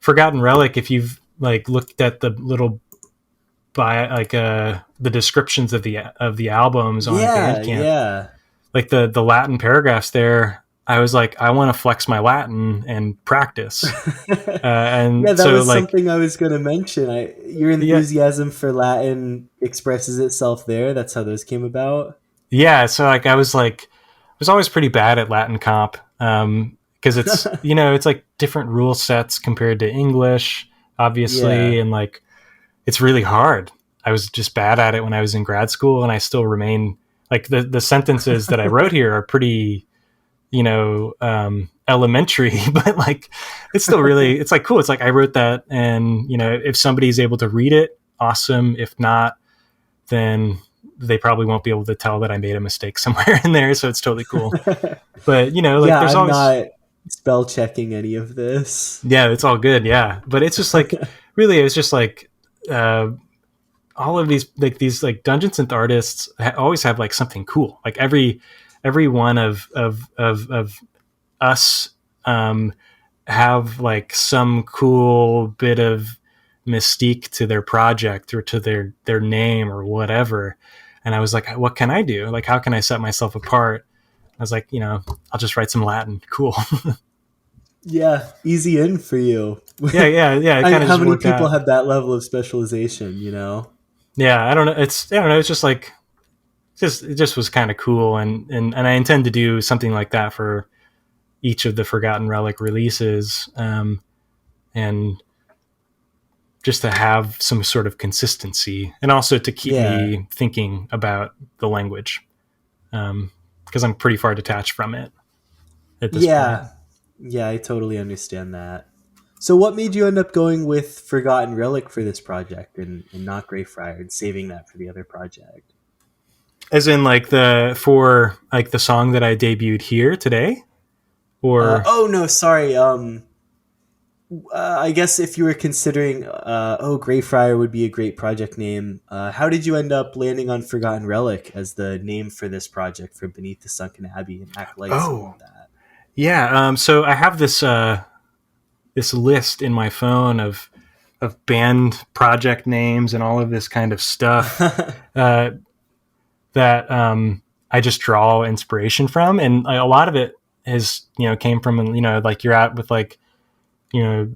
Forgotten Relic, if you've like looked at the little the descriptions of the albums on Bandcamp, like the Latin paragraphs there, I was like, I want to flex my Latin and practice. And that was something I was going to mention. Your enthusiasm for Latin expresses itself there. That's how those came about. Yeah. So like, I was always pretty bad at Latin comp. Cause it's, it's like different rule sets compared to English, obviously. And like, it's really hard. I was just bad at it when I was in grad school, and I still remain like the sentences that I wrote here are pretty, elementary, but like, it's still really, it's like cool. It's like, I wrote that, and, if somebody's able to read it, awesome. If not, then, they probably won't be able to tell that I made a mistake somewhere in there. So it's totally cool. But, you know, like Yeah, there's I'm always, not spell checking any of this. yeah, it's all good. Yeah. But it's just like, really, it was just like, all of these like dungeon synth artists always have like something cool. Like every one of us, have like some cool bit of mystique to their project or to their name or whatever. And I was like, what can I do? Like, how can I set myself apart? I was like, you know, I'll just write some Latin. Cool. Yeah, easy in for you. Yeah. It kind of How just many worked people out. have that level of specialization, you know? Yeah. I don't know. I don't know. It's just like, it just was kind of cool. And I intend to do something like that for each of the Forgotten Relic releases. And just to have some sort of consistency and also to keep Yeah. me thinking about the language. Because I'm pretty far detached from it at this point. Yeah, I totally understand that. So what made you end up going with Forgotten Relic for this project and not Grey Friar and saving that for the other project? As in like for like the song that I debuted here today, or Oh no, sorry. I guess if you were considering, Grey Friar would be a great project name. How did you end up landing on Forgotten Relic as the name for this project for Beneath the Sunken Abbey and Acolytes and all oh of that? yeah. So I have this list in my phone of band project names and all of this kind of stuff uh, that I just draw inspiration from, and a lot of it has came from like you're out with like you know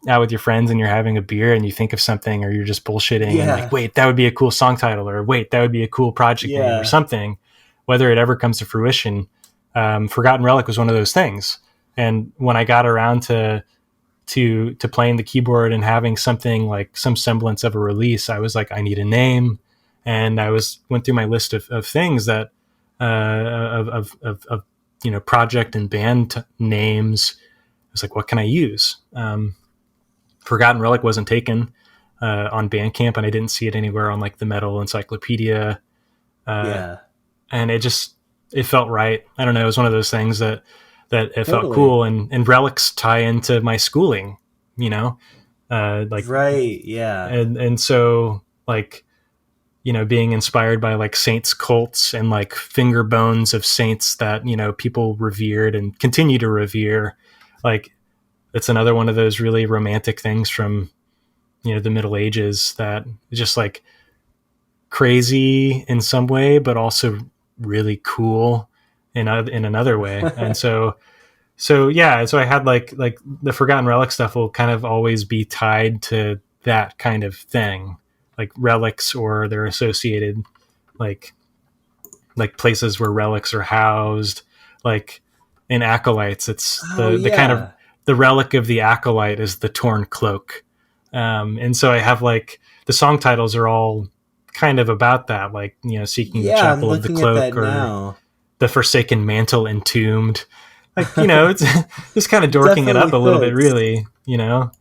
out with your friends and you're having a beer and you think of something or you're just bullshitting and like, Yeah, wait, that would be a cool song title, or wait, that would be a cool project name or yeah, something. Whether it ever comes to fruition, Forgotten Relic was one of those things. And when I got around to playing the keyboard and having something like some semblance of a release, I was like, I need a name. And went through my list of things that of project and band names. I was like, what can I use? Forgotten Relic wasn't taken on Bandcamp, and I didn't see it anywhere on like the Metal Encyclopedia. yeah, And it felt right. I don't know. It was one of those things that it felt totally. cool, and relics tie into my schooling, like, Right, yeah. and so like, being inspired by like saints cults and like finger bones of saints that, people revered and continue to revere. Like, it's another one of those really romantic things from, the Middle Ages that is just like crazy in some way, but also really cool in another way. And so yeah, so I had like the Forgotten Relic stuff will kind of always be tied to that kind of thing, like relics or their associated like places where relics are housed. Like in Acolytes, it's Oh the kind of yeah. the relic of the acolyte is the torn cloak. And so I have like the song titles are all kind of about that, like, seeking the Yeah, I'm chapel of the looking at cloak that or now. the forsaken mantle entombed. Like, it's just kind of It dorking it definitely up a little bit, fits. really. No,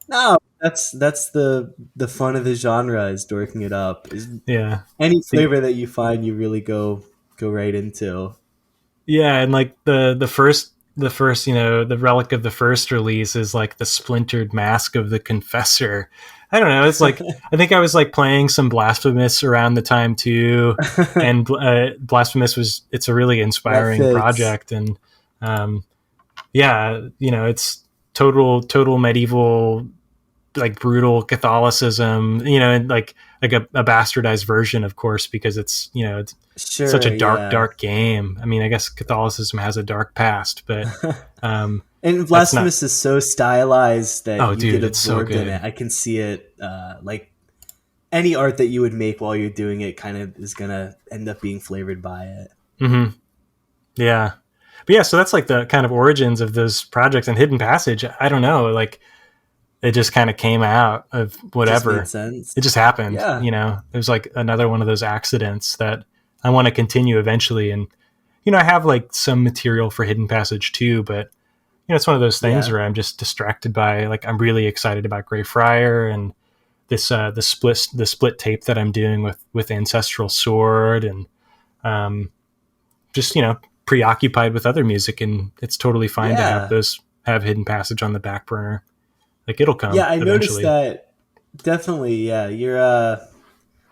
that's the fun of the genre is dorking it up. Is Yeah. any The, flavor that you find you really go right into. yeah. And like the first, the relic of the first release is like the splintered mask of the confessor. I don't know. It's like, I think I was like playing some Blasphemous around the time too. And Blasphemous it's a really That inspiring fits. project. And yeah, it's total medieval, like brutal Catholicism, and like a bastardized version, of course, because it's such a Sure, yeah. dark game. I mean, I guess Catholicism has a dark past, but And that's not. Blasphemous is so stylized that Oh, you get dude, it's so absorbed in good. it. I can see it. Like any art that you would make while you're doing it, kind of is gonna end up being flavored by it. Hmm. Yeah, but yeah, so that's like the kind of origins of those projects. And Hidden Passage, I don't know, like it just kind of came out of Just made whatever. sense. It just happened, Yeah, it was like another one of those accidents that I want to continue eventually. And I have like some material for Hidden Passage too, but it's one of those things yeah, where I'm just distracted by, like, I'm really excited about Grey Friar, and the split tape that I'm doing with Ancestral Sword, and just preoccupied with other music, and it's totally fine to have Hidden Passage on the back burner. Like, it'll come I noticed eventually. that. Definitely, yeah. You're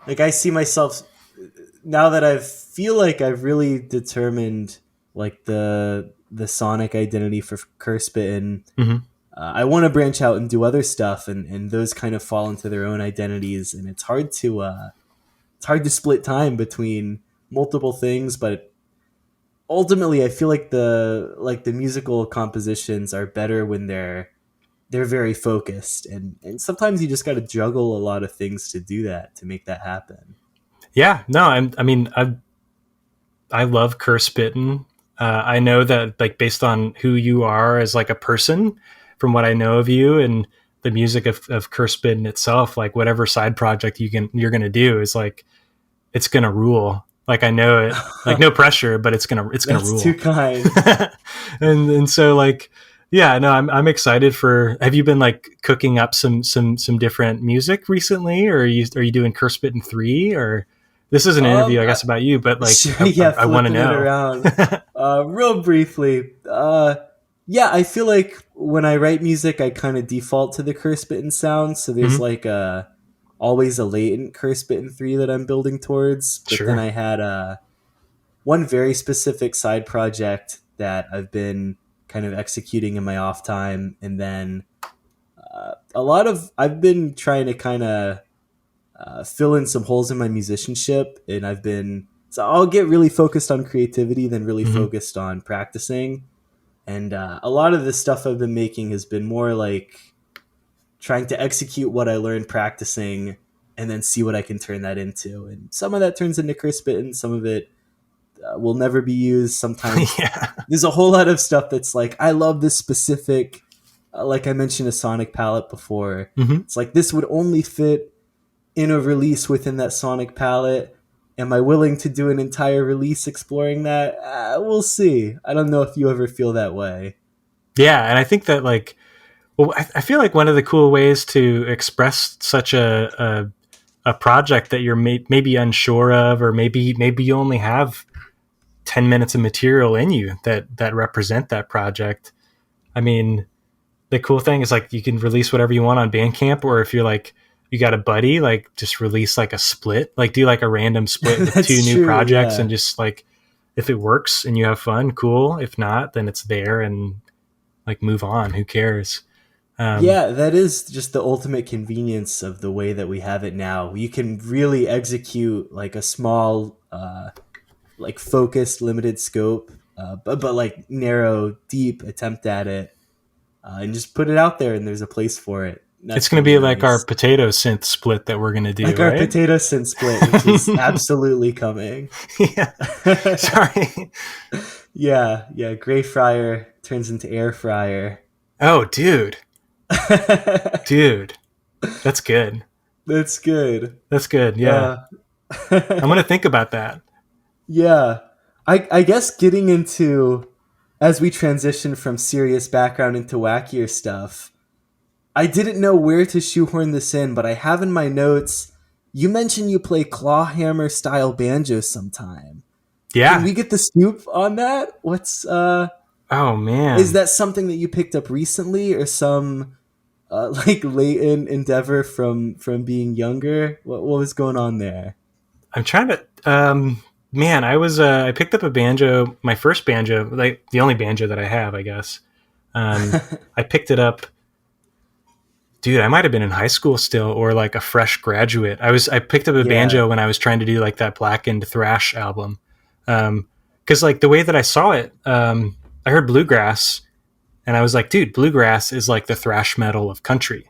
like, I see myself now that I feel like I've really determined like the sonic identity for Castbitten. Mm-hmm. I want to branch out and do other stuff, and those kind of fall into their own identities, and it's hard to split time between multiple things, but ultimately I feel like the musical compositions are better when they're very focused, and sometimes you just got to juggle a lot of things to do that, to make that happen. Yeah, no, I love Castbitten. I know that, like, based on who you are as like a person, from what I know of you and the music of Castbitten itself, like whatever side project you're gonna do is like, it's gonna rule. Like, I know it. Like, no pressure, but it's gonna That's rule. too kind. and so, like, yeah, no, I'm excited for. Have you been like cooking up some different music recently, or are you doing Castbitten 3, or this is an interview, I guess, about you, but like, sure, yeah, I want to flipping know. it around. Real briefly, yeah, I feel like when I write music, I kind of default to the Castbitten sound. So there's like always a latent Castbitten 3 that I'm building towards. But Sure. then I had one very specific side project that I've been kind of executing in my off time, and then I've been trying to kind of fill in some holes in my musicianship, and so I'll get really focused on creativity, then really focused on practicing. And a lot of the stuff I've been making has been more like trying to execute what I learned practicing, and then see what I can turn that into. And some of that turns into Castbitten, some of it will never be used. Sometimes there's a whole lot of stuff that's like, I love this specific, like I mentioned, a sonic palette before. It's like, this would only fit in a release within that sonic palette. Am I willing to do an entire release exploring that? We'll see. I don't know if you ever feel that way. Yeah, and I think that, like, well, I feel like one of the cool ways to express such a project that you're maybe unsure of, or maybe you only have 10 minutes of material in you that represent that project. I mean, the cool thing is, like, you can release whatever you want on Bandcamp, or if you're like, you got a buddy, like, just release like a split, like do like a random split with two new projects, and just like, if it works and you have fun, cool. If not, then it's there, and like, move on. Who cares? Yeah, that is just the ultimate convenience of the way that we have it now. You can really execute like a small, like focused, limited scope, but like narrow, deep attempt at it, and just put it out there, and there's a place for it. It's going to be like our potato synth split that we're going to do, like right? our potato synth split, which is absolutely coming. Yeah. Sorry. Yeah. Gray Friar turns into air fryer. Oh, dude. Dude. That's good. That's good. That's good. Yeah. I'm going to think about that. Yeah. I guess getting into, as we transition from serious background into wackier stuff, I didn't know where to shoehorn this in, but I have in my notes, you mentioned you play clawhammer style banjo sometime. Yeah. Can we get the scoop on that? What's oh man, is that something that you picked up recently, or some like latent endeavor from being younger? What was going on there? I'm trying to man, I picked up a banjo, my first banjo, like the only banjo that I have, I guess. I picked it up, dude, I might have been in high school still, or like a fresh graduate. I picked up a banjo when I was trying to do like that Blackened Thrash album. Cause like the way that I saw it, I heard bluegrass, and I was like, dude, bluegrass is like the thrash metal of country.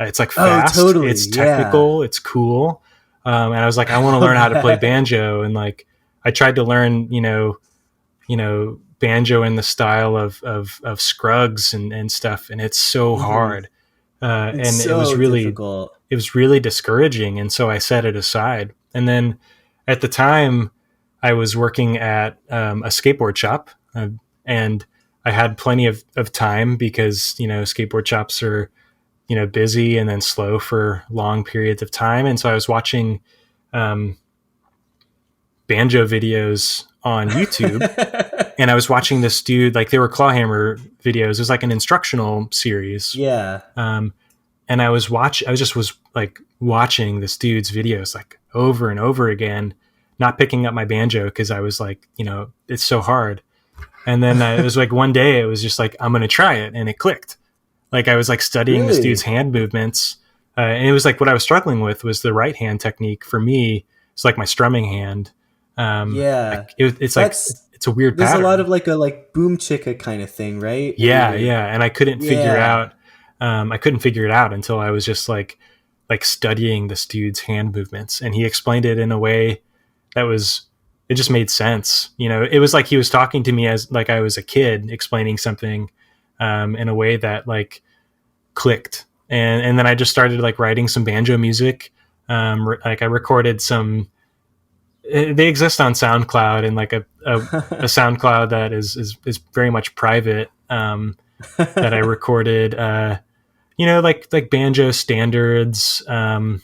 It's like fast, it's technical, it's cool. And I was like, I want to learn how to play banjo. And like, I tried to learn, banjo in the style of Scruggs and stuff. And it's so hard. And so it was really difficult. It was really discouraging. And so I set it aside. And then at the time I was working at a skateboard shop, and I had plenty of time because, skateboard shops are busy and then slow for long periods of time. And so I was watching banjo videos on YouTube, and I was watching this dude, like they were clawhammer videos. It was like an instructional series. Yeah. And I was watching this dude's videos like over and over again, not picking up my banjo because I was like, it's so hard. And then it was like one day it was just like, I'm going to try it. And it clicked. Like I was like studying this dude's hand movements. And it was like what I was struggling with was the right hand technique for me. It's like my strumming hand. It's like, it's a weird there's pattern. A lot of like a boom chicka kind of thing, right? Yeah. And I couldn't figure out, it out until I was just like studying this dude's hand movements. And he explained it in a way that it just made sense. It was like he was talking to me as like I was a kid explaining something in a way that like clicked. And then I just started like writing some banjo music. Like I recorded some, they exist on SoundCloud, and like a SoundCloud that is very much private, that I recorded, like banjo standards. And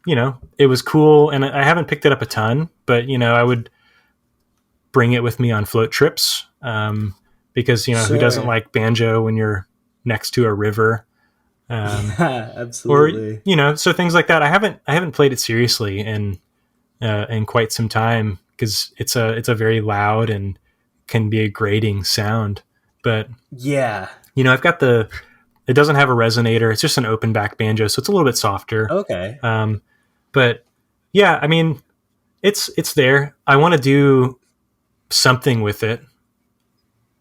it was cool, and I haven't picked it up a ton, but I would bring it with me on float trips, because Sure. Who doesn't like banjo when you're next to a river? Yeah, absolutely. Or so things like that. I haven't played it seriously in quite some time because it's a very loud and can be a grating sound. But yeah, I've got it doesn't have a resonator. It's just an open back banjo, so it's a little bit softer. Okay. But yeah, I mean, it's there. I want to do something with it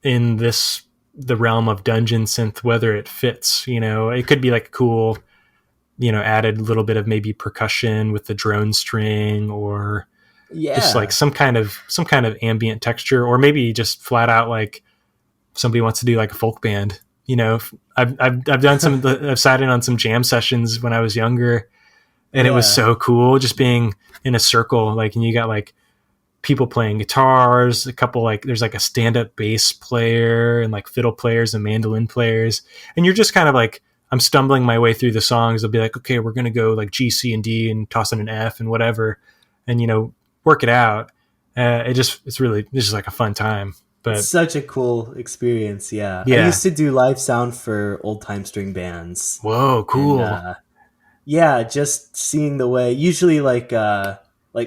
in the realm of dungeon synth, whether it fits. It could be like a cool, added little bit of maybe percussion with the drone string, or just like some kind of ambient texture, or maybe just flat out like somebody wants to do like a folk band. I've done I've sat in on some jam sessions when I was younger, and it was so cool just being in a circle, like, and you got like people playing guitars, a couple, like there's like a stand-up bass player and like fiddle players and mandolin players, and you're just kind of like, I'm stumbling my way through the songs. They'll be like, okay, we're gonna go like G, C, and D and toss in an F and whatever, and work it out. It's just like a fun time. But it's such a cool experience. Yeah. I used to do live sound for old time string bands. Whoa, cool. And, just seeing the way, usually like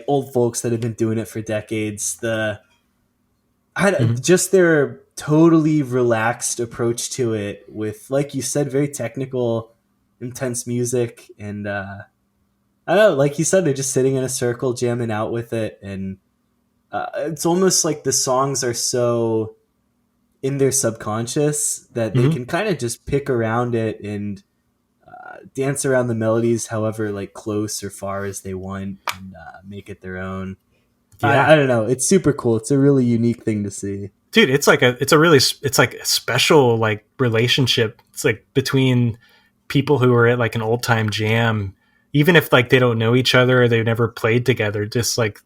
old folks that have been doing it for decades, just their totally relaxed approach to it with, like you said, very technical, intense music. And I don't know, like you said, they're just sitting in a circle jamming out with it. And it's almost like the songs are so in their subconscious that they can kind of just pick around it and dance around the melodies however like close or far as they want, and make it their own. I don't know, it's super cool. It's a really unique thing to see, dude. It's like a special like relationship. It's like between people who are at like an old time jam, even if like they don't know each other or they've never played together. Just like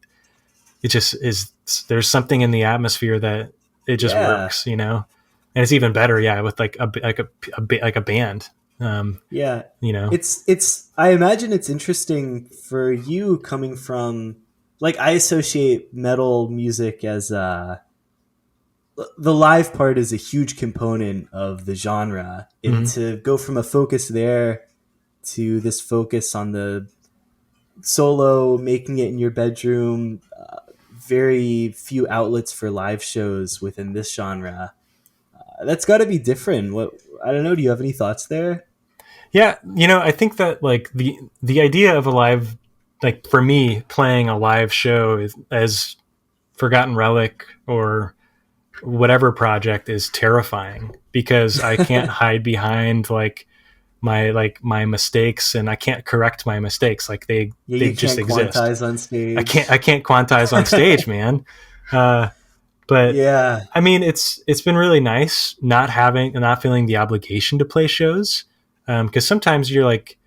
it just is, there's something in the atmosphere that it just works, and it's even better with like a band. It's I imagine it's interesting for you coming from, like, I associate metal music as the live part is a huge component of the genre, and to go from a focus there to this focus on the solo, making it in your bedroom, very few outlets for live shows within this genre. That's got to be different. I don't know. Do you have any thoughts there? Yeah, I think that like the idea of a live, like for me, playing a live show as Forgotten Relic or whatever project is terrifying, because I can't hide behind like my mistakes, and I can't correct my mistakes. Like they just exist. Quantize on stage. I can't quantize on stage, man. But yeah, I mean, it's been really nice not feeling the obligation to play shows. Because sometimes you're like,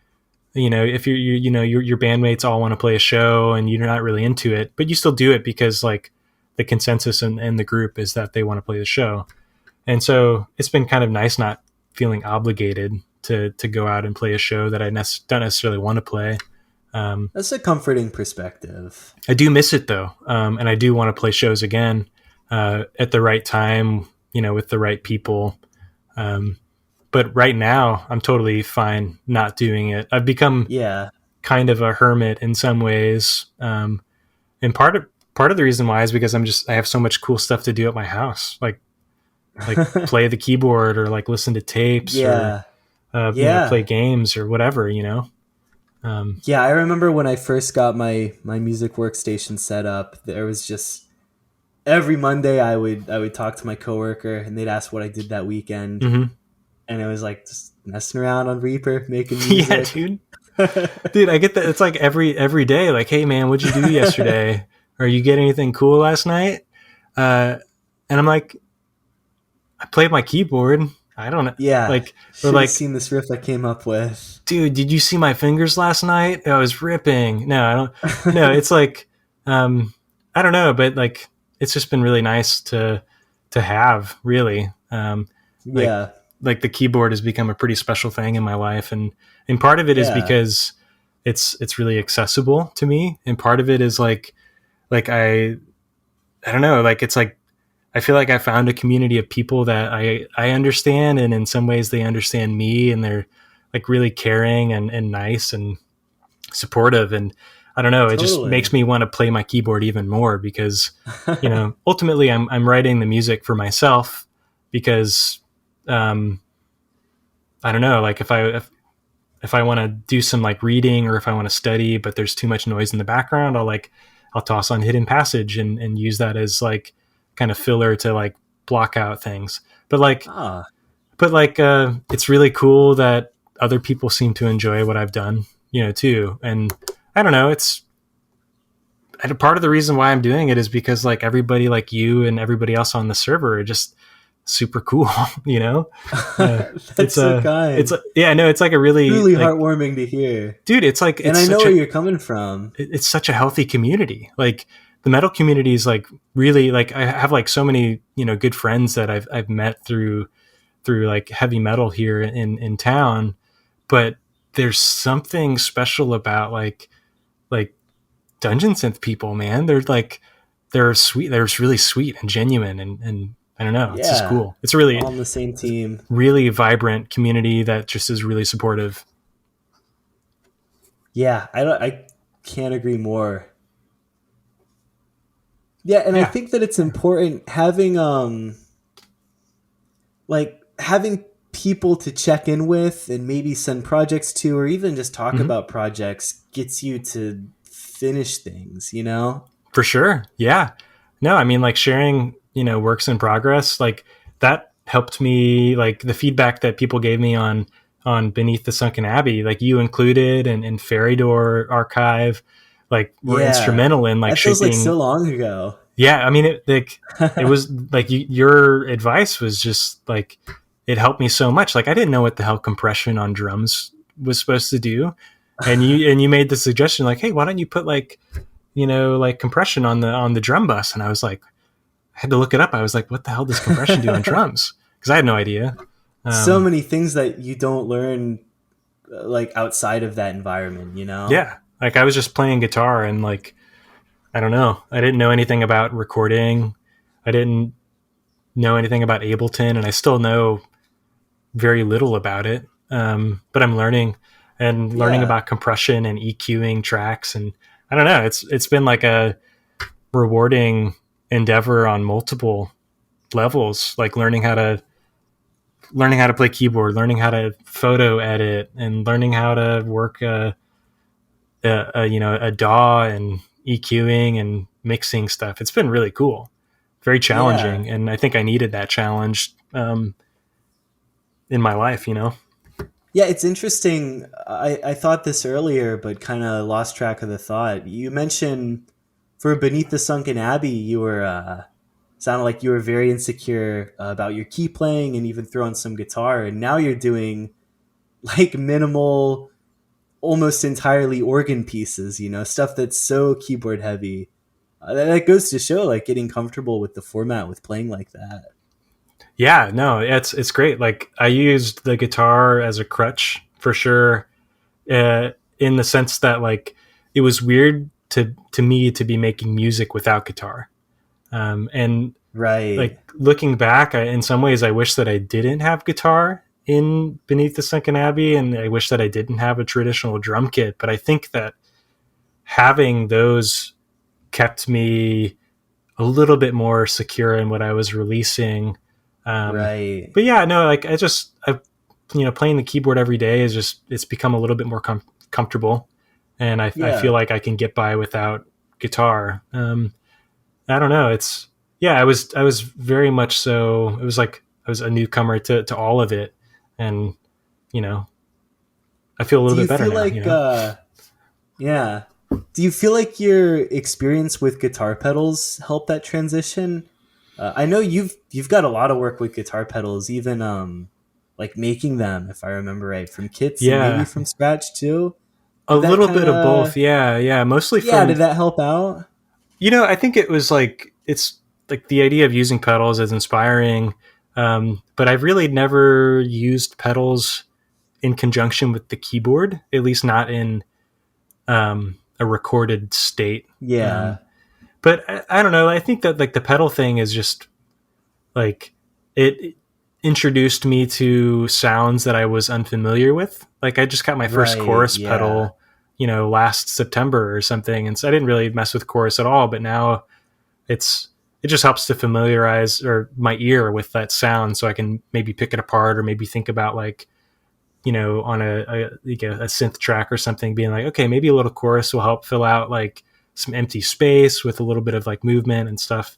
if your bandmates all want to play a show and you're not really into it, but you still do it because like the consensus in the group is that they want to play the show. And so it's been kind of nice not feeling obligated to go out and play a show that I don't necessarily want to play. That's a comforting perspective. I do miss it though, and I do want to play shows again at the right time, with the right people. But right now, I'm totally fine not doing it. I've become kind of a hermit in some ways, and part of the reason why is because I have so much cool stuff to do at my house, like play the keyboard or like listen to tapes or play games or whatever. I remember when I first got my music workstation set up, there was just every Monday I would talk to my coworker and they'd ask what I did that weekend. Mm-hmm. And it was like just messing around on Reaper, making music. Yeah, dude, I get that. It's like every day, like, hey man, what'd you do yesterday? Or you get anything cool last night? And I'm like, I played my keyboard. I don't know. Yeah. Like, should have seen this riff I came up with. Dude, did you see my fingers last night? I was ripping. No, I don't. No, it's like, I don't know, but like, it's just been really nice to have, really. Like the keyboard has become a pretty special thing in my life, and part of it is because it's really accessible to me, and part of it is like I don't know, like it's like I feel like I found a community of people that I understand, and in some ways they understand me, and they're like really caring and nice and supportive, and I don't know, it just makes me want to play my keyboard even more because ultimately I'm writing the music for myself because I don't know, like if I want to do some like reading or if I want to study, but there's too much noise in the background, I'll toss on Hidden Passage and use that as like kind of filler to like block out things. But it's really cool that other people seem to enjoy what I've done, too. And I don't know, part of the reason why I'm doing it is because like everybody like you and everybody else on the server are just super cool, That's so kind. It's like a really like, heartwarming to hear, dude. It's like, and I know where you're coming from. It's such a healthy community. Like the metal community is like really like, I have like so many, good friends that I've met through like heavy metal here in town, but there's something special about like dungeon synth people, man. They're sweet. They're really sweet and genuine and I don't know. It's just cool. It's really all on the same team. Really vibrant community that just is really supportive. Yeah, I can't agree more. Yeah, and I think that it's important having having people to check in with and maybe send projects to, or even just talk about projects, gets you to finish things, For sure. Yeah. No, I mean, like sharing, works in progress, like that helped me, like the feedback that people gave me on Beneath the Sunken Abbey, like you included and Fairy Door Archive, like were instrumental in like that feels like so long ago. Yeah. I mean, it was like your advice was just like, it helped me so much. Like I didn't know what the hell compression on drums was supposed to do. And you made the suggestion like, hey, why don't you put like, like compression on the drum bus? And I was like, I had to look it up. I was like, what the hell does compression do on drums? Because I had no idea. So many things that you don't learn like outside of that environment, Yeah. Like I was just playing guitar and like, I don't know. I didn't know anything about recording. I didn't know anything about Ableton, and I still know very little about it. But I'm learning about compression and EQing tracks. And I don't know, it's been like a rewarding endeavor on multiple levels, like learning how to play keyboard, learning how to photo edit, and learning how to work a DAW and EQing and mixing stuff. It's been really cool, very challenging, and I think I needed that challenge in my life. Yeah, it's interesting. I thought this earlier, but kind of lost track of the thought. You mentioned for Beneath the Sunken Abbey, you were sounded like you were very insecure about your key playing and even throwing some guitar. And now you're doing like minimal, almost entirely organ pieces, stuff that's so keyboard heavy. That goes to show like getting comfortable with the format with playing like that. Yeah, no, it's great. Like I used the guitar as a crutch for sure, in the sense that like it was weird to me to be making music without guitar. And Right. like looking back, in some ways, I wish that I didn't have guitar in Beneath the Sunken Abbey, and I wish that I didn't have a traditional drum kit. But I think that having those kept me a little bit more secure in what I was releasing. Right. But yeah, no, like playing the keyboard every day is just, it's become a little bit more comfortable, and I feel Yeah. like I can get by without guitar. I don't know. It's yeah. I was very much so. It was like I was a newcomer to all of it, and you know I feel a little Do bit you better feel now. like yeah. Do you feel like your experience with guitar pedals helped that transition? I know you've got a lot of work with guitar pedals, even like making them, if I remember right, from kits and maybe Yeah, from scratch too. a Did that little kind bit of of both. Yeah, yeah. Mostly yeah? from Did that help out? I think it was like it's like the idea of using pedals is inspiring, but I've really never used pedals in conjunction with the keyboard, at least not in a recorded state. Yeah. Um, but I don't know. I think that like the pedal thing is just like it introduced me to sounds that I was unfamiliar with. Like I just got my first Right. chorus Yeah. pedal, last September or something, and so I didn't really mess with chorus at all. But now it just helps to familiarize or my ear with that sound, so I can maybe pick it apart or maybe think about like on a synth track or something, being like, okay, maybe a little chorus will help fill out like some empty space with a little bit of like movement and stuff.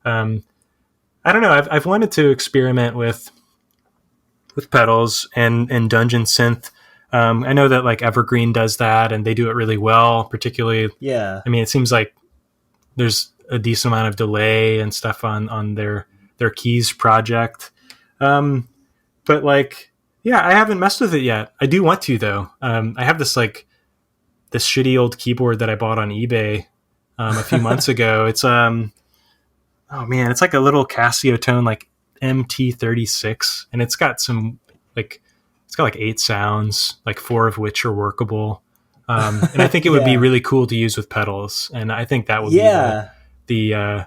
Um, I don't know. I've wanted to experiment with pedals and dungeon synth. I know that like Evergreen does that and they do it really well. Particularly, Yeah. I mean, it seems like there's a decent amount of delay and stuff on their keys project. Um, but like, yeah, I haven't messed with it yet. I do want to though. I have this shitty old keyboard that I bought on eBay a few months ago. It's oh man, it's like a little Casio tone like MT36, and it's got like 8 sounds, like 4 of which are workable. And I think it would be Yeah. really cool to use with pedals, and I think that would be Yeah. the uh,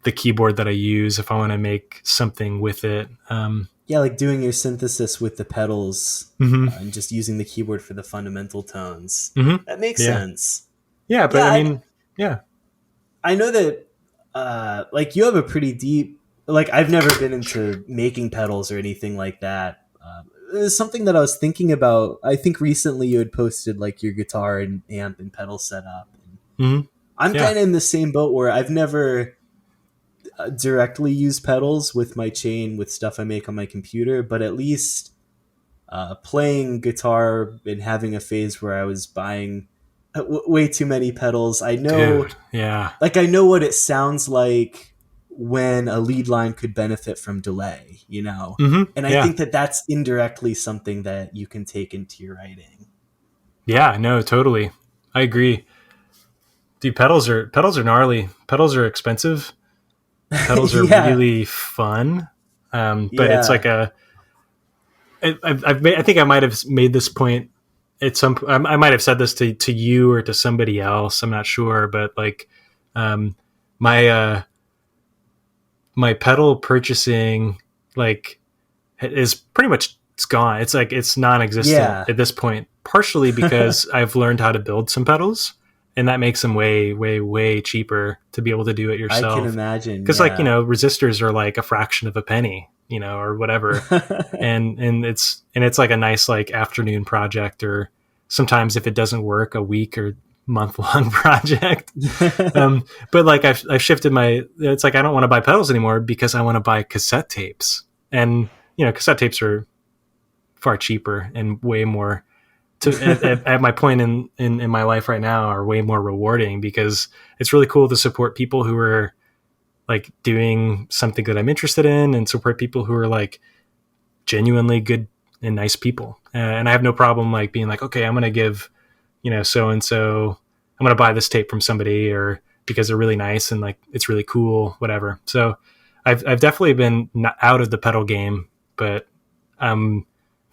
the keyboard that I use if I want to make something with it. Yeah, like doing your synthesis with the pedals Mm-hmm, and just using the keyboard for the fundamental tones. mm-hmm, That makes yeah, sense. yeah, but Yeah, I mean, yeah, I know that like you have a pretty deep like I've never been into making pedals or anything like that. It's something that I was thinking about. I think recently you had posted like your guitar and amp and pedal setup. mm-hmm, I'm yeah, kind of in the same boat where I've never directly used pedals with my chain with stuff I make on my computer, but at least playing guitar and having a phase where I was buying way too many pedals. I know, dude, yeah, like, I know what it sounds like when a lead line could benefit from delay, you know? mm-hmm, And I yeah, think that that's indirectly something that you can take into your writing. yeah, no, totally, I agree. Dude, pedals are gnarly. Pedals are expensive. Pedals are Yeah. really fun, but it's like Yeah. I think I might have made this point at some. I might have said this to you or to somebody else. I'm not sure, but like, um, my my pedal purchasing like is pretty much it's gone. It's like it's non-existent Yeah. at this point. Partially because I've learned how to build some pedals, and that makes them way, way, way cheaper to be able to do it I can yourself. imagine. Because like Yeah. resistors are like a fraction of a penny, or whatever, and it's like a nice like afternoon project, or sometimes if it doesn't work, a week or month long project. But like I've shifted my. It's like I don't want to buy pedals anymore because I want to buy cassette tapes, and cassette tapes are far cheaper and way more at my point in my life right now are way more rewarding, because it's really cool to support people who are like doing something that I'm interested in, and support people who are like genuinely good and nice people. And I have no problem like being like, okay, I'm going to give, so and so, I'm going to buy this tape from somebody, or because they're really nice and like it's really cool, whatever. So I've definitely been out of the pedal game, but I'm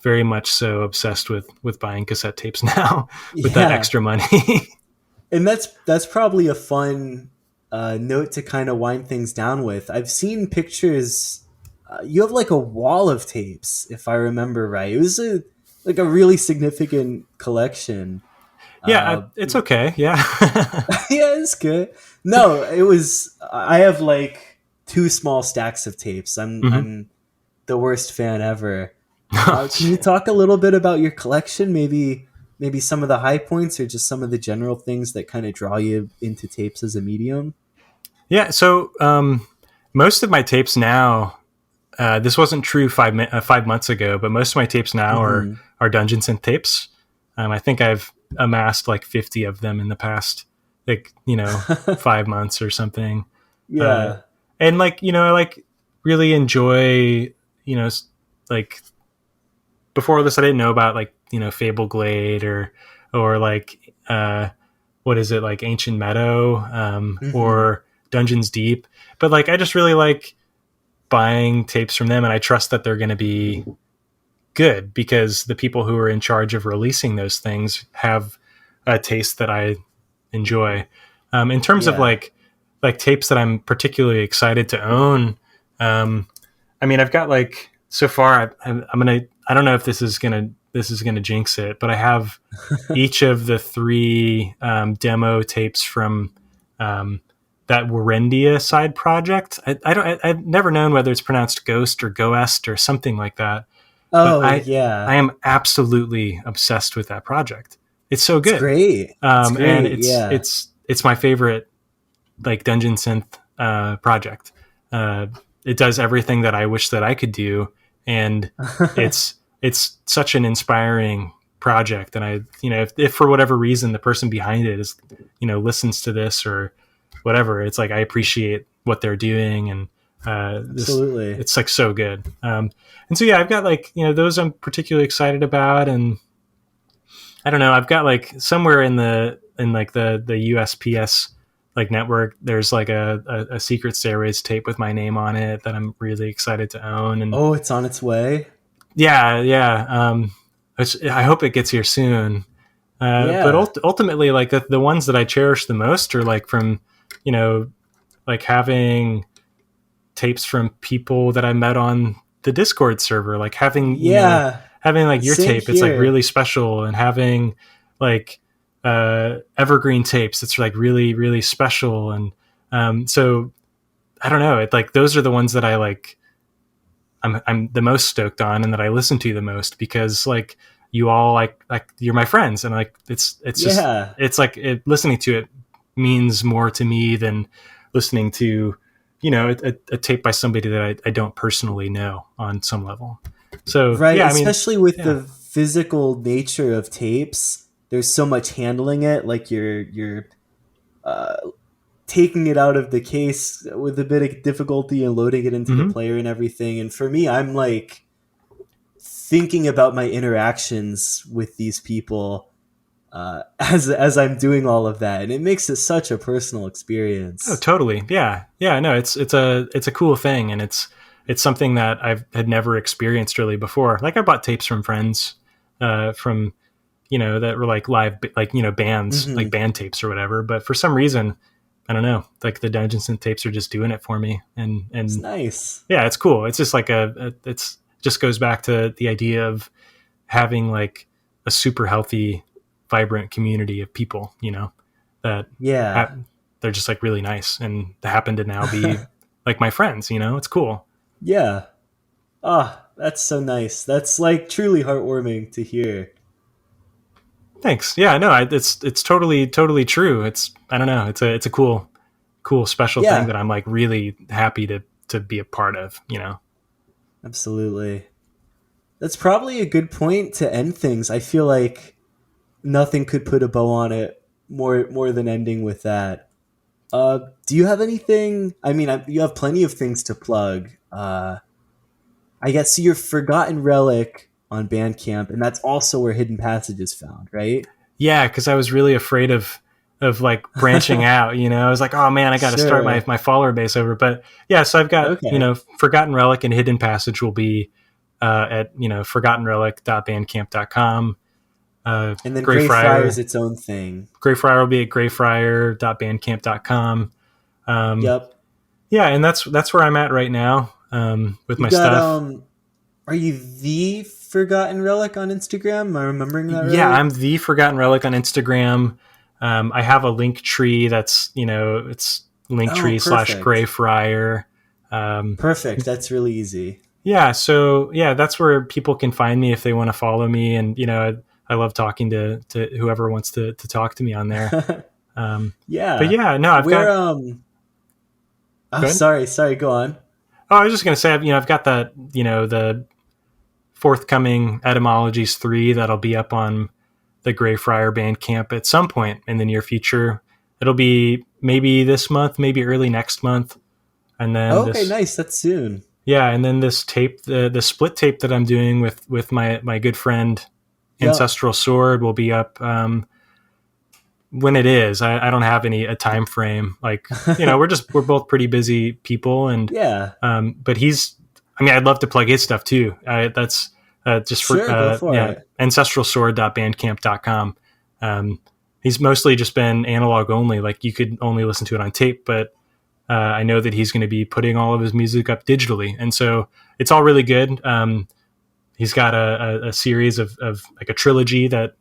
very much so obsessed with buying cassette tapes now with that Yeah. extra money. And that's probably a fun note to kind of wind things down with. I've seen pictures. You have like a wall of tapes, if I remember right. It was like a really significant collection. Yeah, Uh, it's okay. Yeah. yeah, it's good. No, it was. I have like two small stacks of tapes. Hmm. I'm the worst fan ever. Oh, Can you shit. talk a little bit about your collection? Maybe some of the high points or just some of the general things that kind of draw you into tapes as a medium. Yeah. So most of my tapes now, this wasn't true 5 months ago, but most of my tapes now Hmm. are Dungeon Synth tapes. I think I've amassed like 50 of them in the past, like 5 months or something. Uh, Yeah. and like I like really enjoy you know like before this I didn't know about like Fable Glade or like what is it, like Ancient Meadow, Hmm. or Dungeons Deep, but like I just really like buying tapes from them, and I trust that they're going to be good because the people who are in charge of releasing those things have a taste that I enjoy. In terms of Yeah. like tapes that I'm particularly excited to own, I mean, I've got like so far. I'm gonna. I don't know if this is gonna jinx it, but I have each of the three demo tapes from um, that Warendia side project. I've never known whether it's pronounced Ghost or Goest or something like that, but Oh I yeah. am absolutely obsessed with that project. It's so It's good, great. It's and great. Yeah. it's my favorite like Dungeon Synth project. Uh, it does everything that I wish that I could do, and it's such an inspiring project. And I, if for whatever reason the person behind it is, listens to this or whatever, it's like I appreciate what they're doing, and this Absolutely. it's like so good. And so yeah, I've got like those I'm particularly excited about, and I don't know. I've got like somewhere in like the USPS like network. There's like a Secret Stairways tape with my name on it that I'm really excited to own. And Oh, it's on its way. yeah, yeah. I hope it gets here soon. But Yeah. ultimately, like the ones that I cherish the most are like from, you know, like having tapes from people that I met on the Discord server, like Yeah. having like your Same tape, it's like here. really special, and having like evergreen tapes, it's like really, really special. And so I don't know, it like those are the ones that I like, I'm the most stoked on and that I listen to the most because like you all like you're my friends, and like it's just Yeah. it's like listening to it means more to me than listening to a tape by somebody that I don't personally know on some level. So Right. yeah, I mean, Especially with yeah. the physical nature of tapes. There's so much handling it. Like you're uh, taking it out of the case with a bit of difficulty and loading it into the Hmm. player and everything. And for me, I'm like thinking about my interactions with these people as I'm doing all of that, and it makes it such a personal Oh, experience. totally. Yeah, yeah. No, it's a cool thing, and it's something that I've had never experienced really before. Like I bought tapes from friends, from that were like live, like bands, like Hmm. band tapes or whatever. But for some reason, I don't know, like the Dungeon Synth tapes are just doing it for me, and It's and nice. yeah, it's cool. It's just like it's just goes back to the idea of having like a super healthy, vibrant community of people, that Yeah. ha- they're just like really nice and they happen to now be like my friends. It's cool. Yeah. Ah, that's so nice. That's like truly heartwarming to hear. Thanks. Yeah, no, it's totally true. It's, I don't know, it's a cool special thing Yeah, that I'm like really happy to be a part of. absolutely. That's probably a good point to end things. I feel like nothing could put a bow on it more than ending with that. Do you have anything? I mean, you have plenty of things to plug. I guess your Forgotten Relic on Bandcamp, and that's also where Hidden Passage is found, right? Yeah, because I was really afraid of of like branching out, I was like, oh man, I got to start my follower base over. But yeah, so I've got, Forgotten Relic and Hidden Passage will be at, forgottenrelic.bandcamp.com. And then Grey Friar is its own thing. Grey Friar will be at greyfriar.bandcamp.com. Yep. Yeah, and that's where I'm at right now with my stuff. Are you the Forgotten Relic on Instagram? Am I remembering that right? Yeah, I'm the Forgotten Relic on Instagram. I have a link tree that's, it's linktree / Friar. Perfect. That's really easy. Yeah. So yeah, that's where people can find me if they want to follow me. And, I love talking to whoever wants to talk to me on there. Yeah. But yeah, no, sorry. Go on. Oh, I was just going to say, I've got that, the forthcoming Etymologies 3 that'll be up on the Grey Friar Bandcamp at some point in the near future. It'll be maybe this month, maybe early next month. And then nice. That's soon. Yeah, and then this tape, the split tape that I'm doing with my good friend Ancestral Sword will be up when it is. I don't have a time frame. Like, we're both pretty busy people, and but I'd love to plug his stuff too. That's just for ancestralsword.bandcamp.com. He's mostly just been analog only. Like, you could only listen to it on tape, but I know that he's going to be putting all of his music up digitally, and so it's all really good. He's got a series of like a trilogy that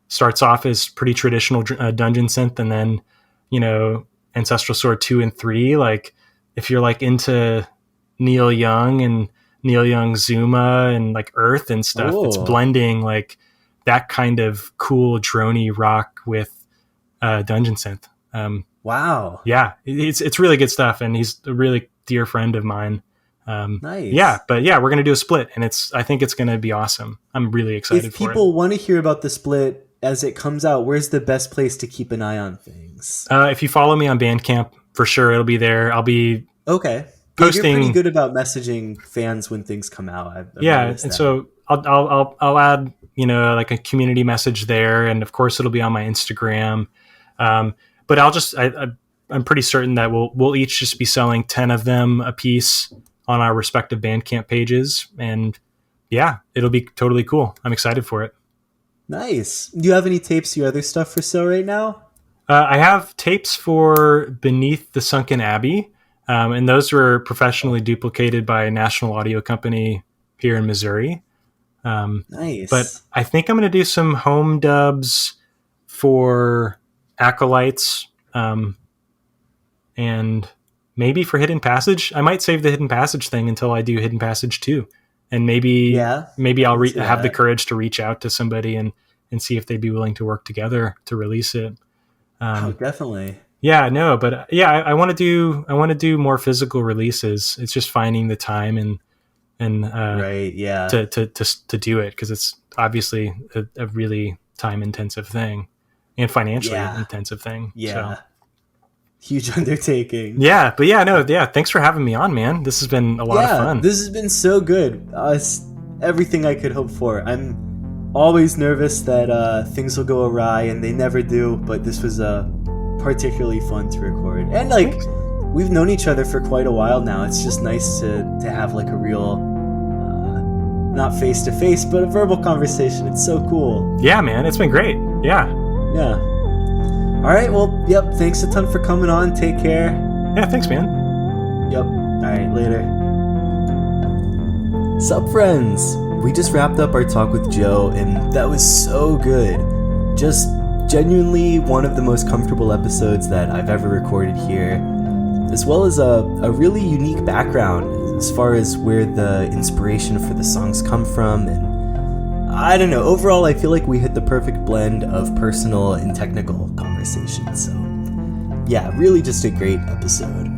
starts off as pretty traditional dungeon synth, and then Ancestral Sword 2 and 3. Like, if you're like into Neil Young and Neil Young's Zuma and like Earth and stuff, it's blending like that kind of cool droney rock with dungeon synth. Wow. Yeah, it's really good stuff, and he's a really dear friend of mine. Nice. Yeah, but yeah, we're gonna do a split, and I think it's gonna be awesome. I'm really excited for it. If people want to hear about the split as it comes out, where's the best place to keep an eye on things? If you follow me on Bandcamp, for sure it'll be there. I'll be posting. You're pretty good about messaging fans when things come out. I've and so I'll add like a community message there, and of course it'll be on my Instagram. But I'm pretty certain that we'll each just be selling 10 of them a piece on our respective Bandcamp pages, and yeah, it'll be totally cool. I'm excited for it. Nice. Do you have any tapes, your other stuff for sale right now? I have tapes for Beneath the Sunken Abbey, and those were professionally duplicated by a national audio company here in Missouri. Nice. But I think I'm going to do some home dubs for Acolytes, and maybe for Hidden Passage. I might save the Hidden Passage thing until I do Hidden Passage 2. And maybe I'll have the courage to reach out to somebody and see if they'd be willing to work together to release it. Definitely. Yeah, no, but yeah, I want to do more physical releases. It's just finding the time and right, yeah, to do it, because it's obviously a really time intensive thing and financially intensive thing. Yeah. So. Huge undertaking. Yeah, but thanks for having me on, man. This has been a lot of fun. This has been so good. It's everything I could hope for. I'm always nervous that things will go awry, and they never do, but this was particularly fun to record. And like, we've known each other for quite a while now. It's just nice to have like a real, not face to face, but a verbal conversation. It's so cool. Yeah, man, it's been great. Yeah. All right, well, yep, thanks a ton for coming on. Take care. Yeah, thanks, man. Yep. All right, later. Sup, friends? We just wrapped up our talk with Joe, and that was so good. Just genuinely one of the most comfortable episodes that I've ever recorded here, as well as a really unique background as far as where the inspiration for the songs come from. And I don't know, overall I feel like we hit the perfect blend of personal and technical conversation. So yeah, really just a great episode.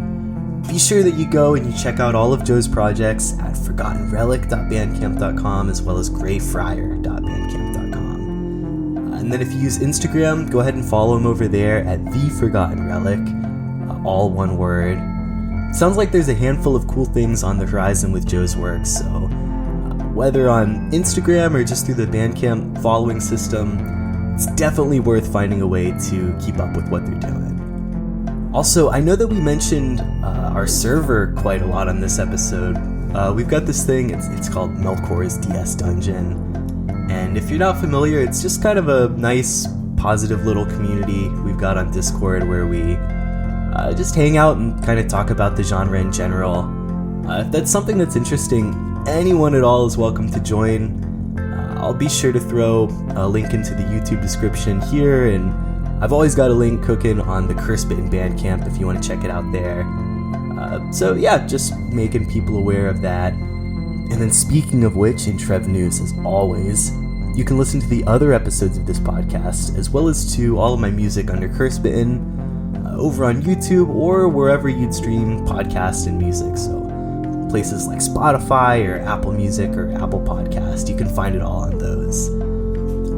Be sure that you go and you check out all of Joe's projects at forgottenrelic.bandcamp.com, as well as greyfriar.bandcamp.com. And then if you use Instagram, go ahead and follow him over there at The Forgotten Relic, all one word. Sounds like there's a handful of cool things on the horizon with Joe's work, so whether on Instagram or just through the Bandcamp following system, it's definitely worth finding a way to keep up with what they're doing. Also, I know that we mentioned our server quite a lot on this episode. We've got this thing, it's called Melkor's DS Dungeon, and if you're not familiar, it's just kind of a nice, positive little community we've got on Discord where we just hang out and kind of talk about the genre in general. If that's something that's interesting, anyone at all is welcome to join. I'll be sure to throw a link into the YouTube description here, and I've always got a link cooking on the Castbitten bandcamp if you want to check it out there. So yeah, just making people aware of that. And then speaking of which, in Trev News, as always, you can listen to the other episodes of this podcast, as well as to all of my music under Castbitten, over on YouTube or wherever you'd stream podcasts and music. So places like Spotify or Apple Music or Apple Podcast, you can find it all on those.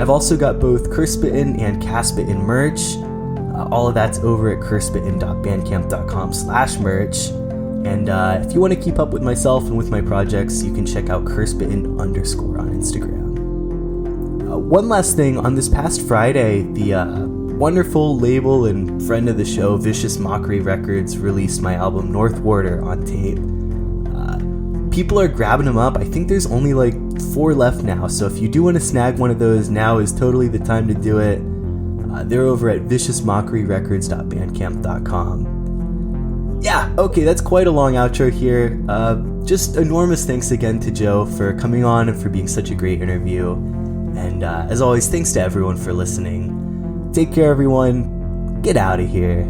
I've also got both Castbitten and Castbitten merch. All of that's over at castbitten.bandcamp.com/merch. And if you want to keep up with myself and with my projects, you can check out Castbitten_ on Instagram. One last thing, on this past Friday, the wonderful label and friend of the show, Vicious Mockery Records, released my album Northwarder on tape. People are grabbing them up. I think there's only like 4 left now, so if you do want to snag one of those, now is totally the time to do it. They're over at viciousmockeryrecords.bandcamp.com. Yeah, okay, that's quite a long outro here. Just enormous thanks again to Joe for coming on and for being such a great interview. And as always, thanks to everyone for listening. Take care, everyone. Get out of here.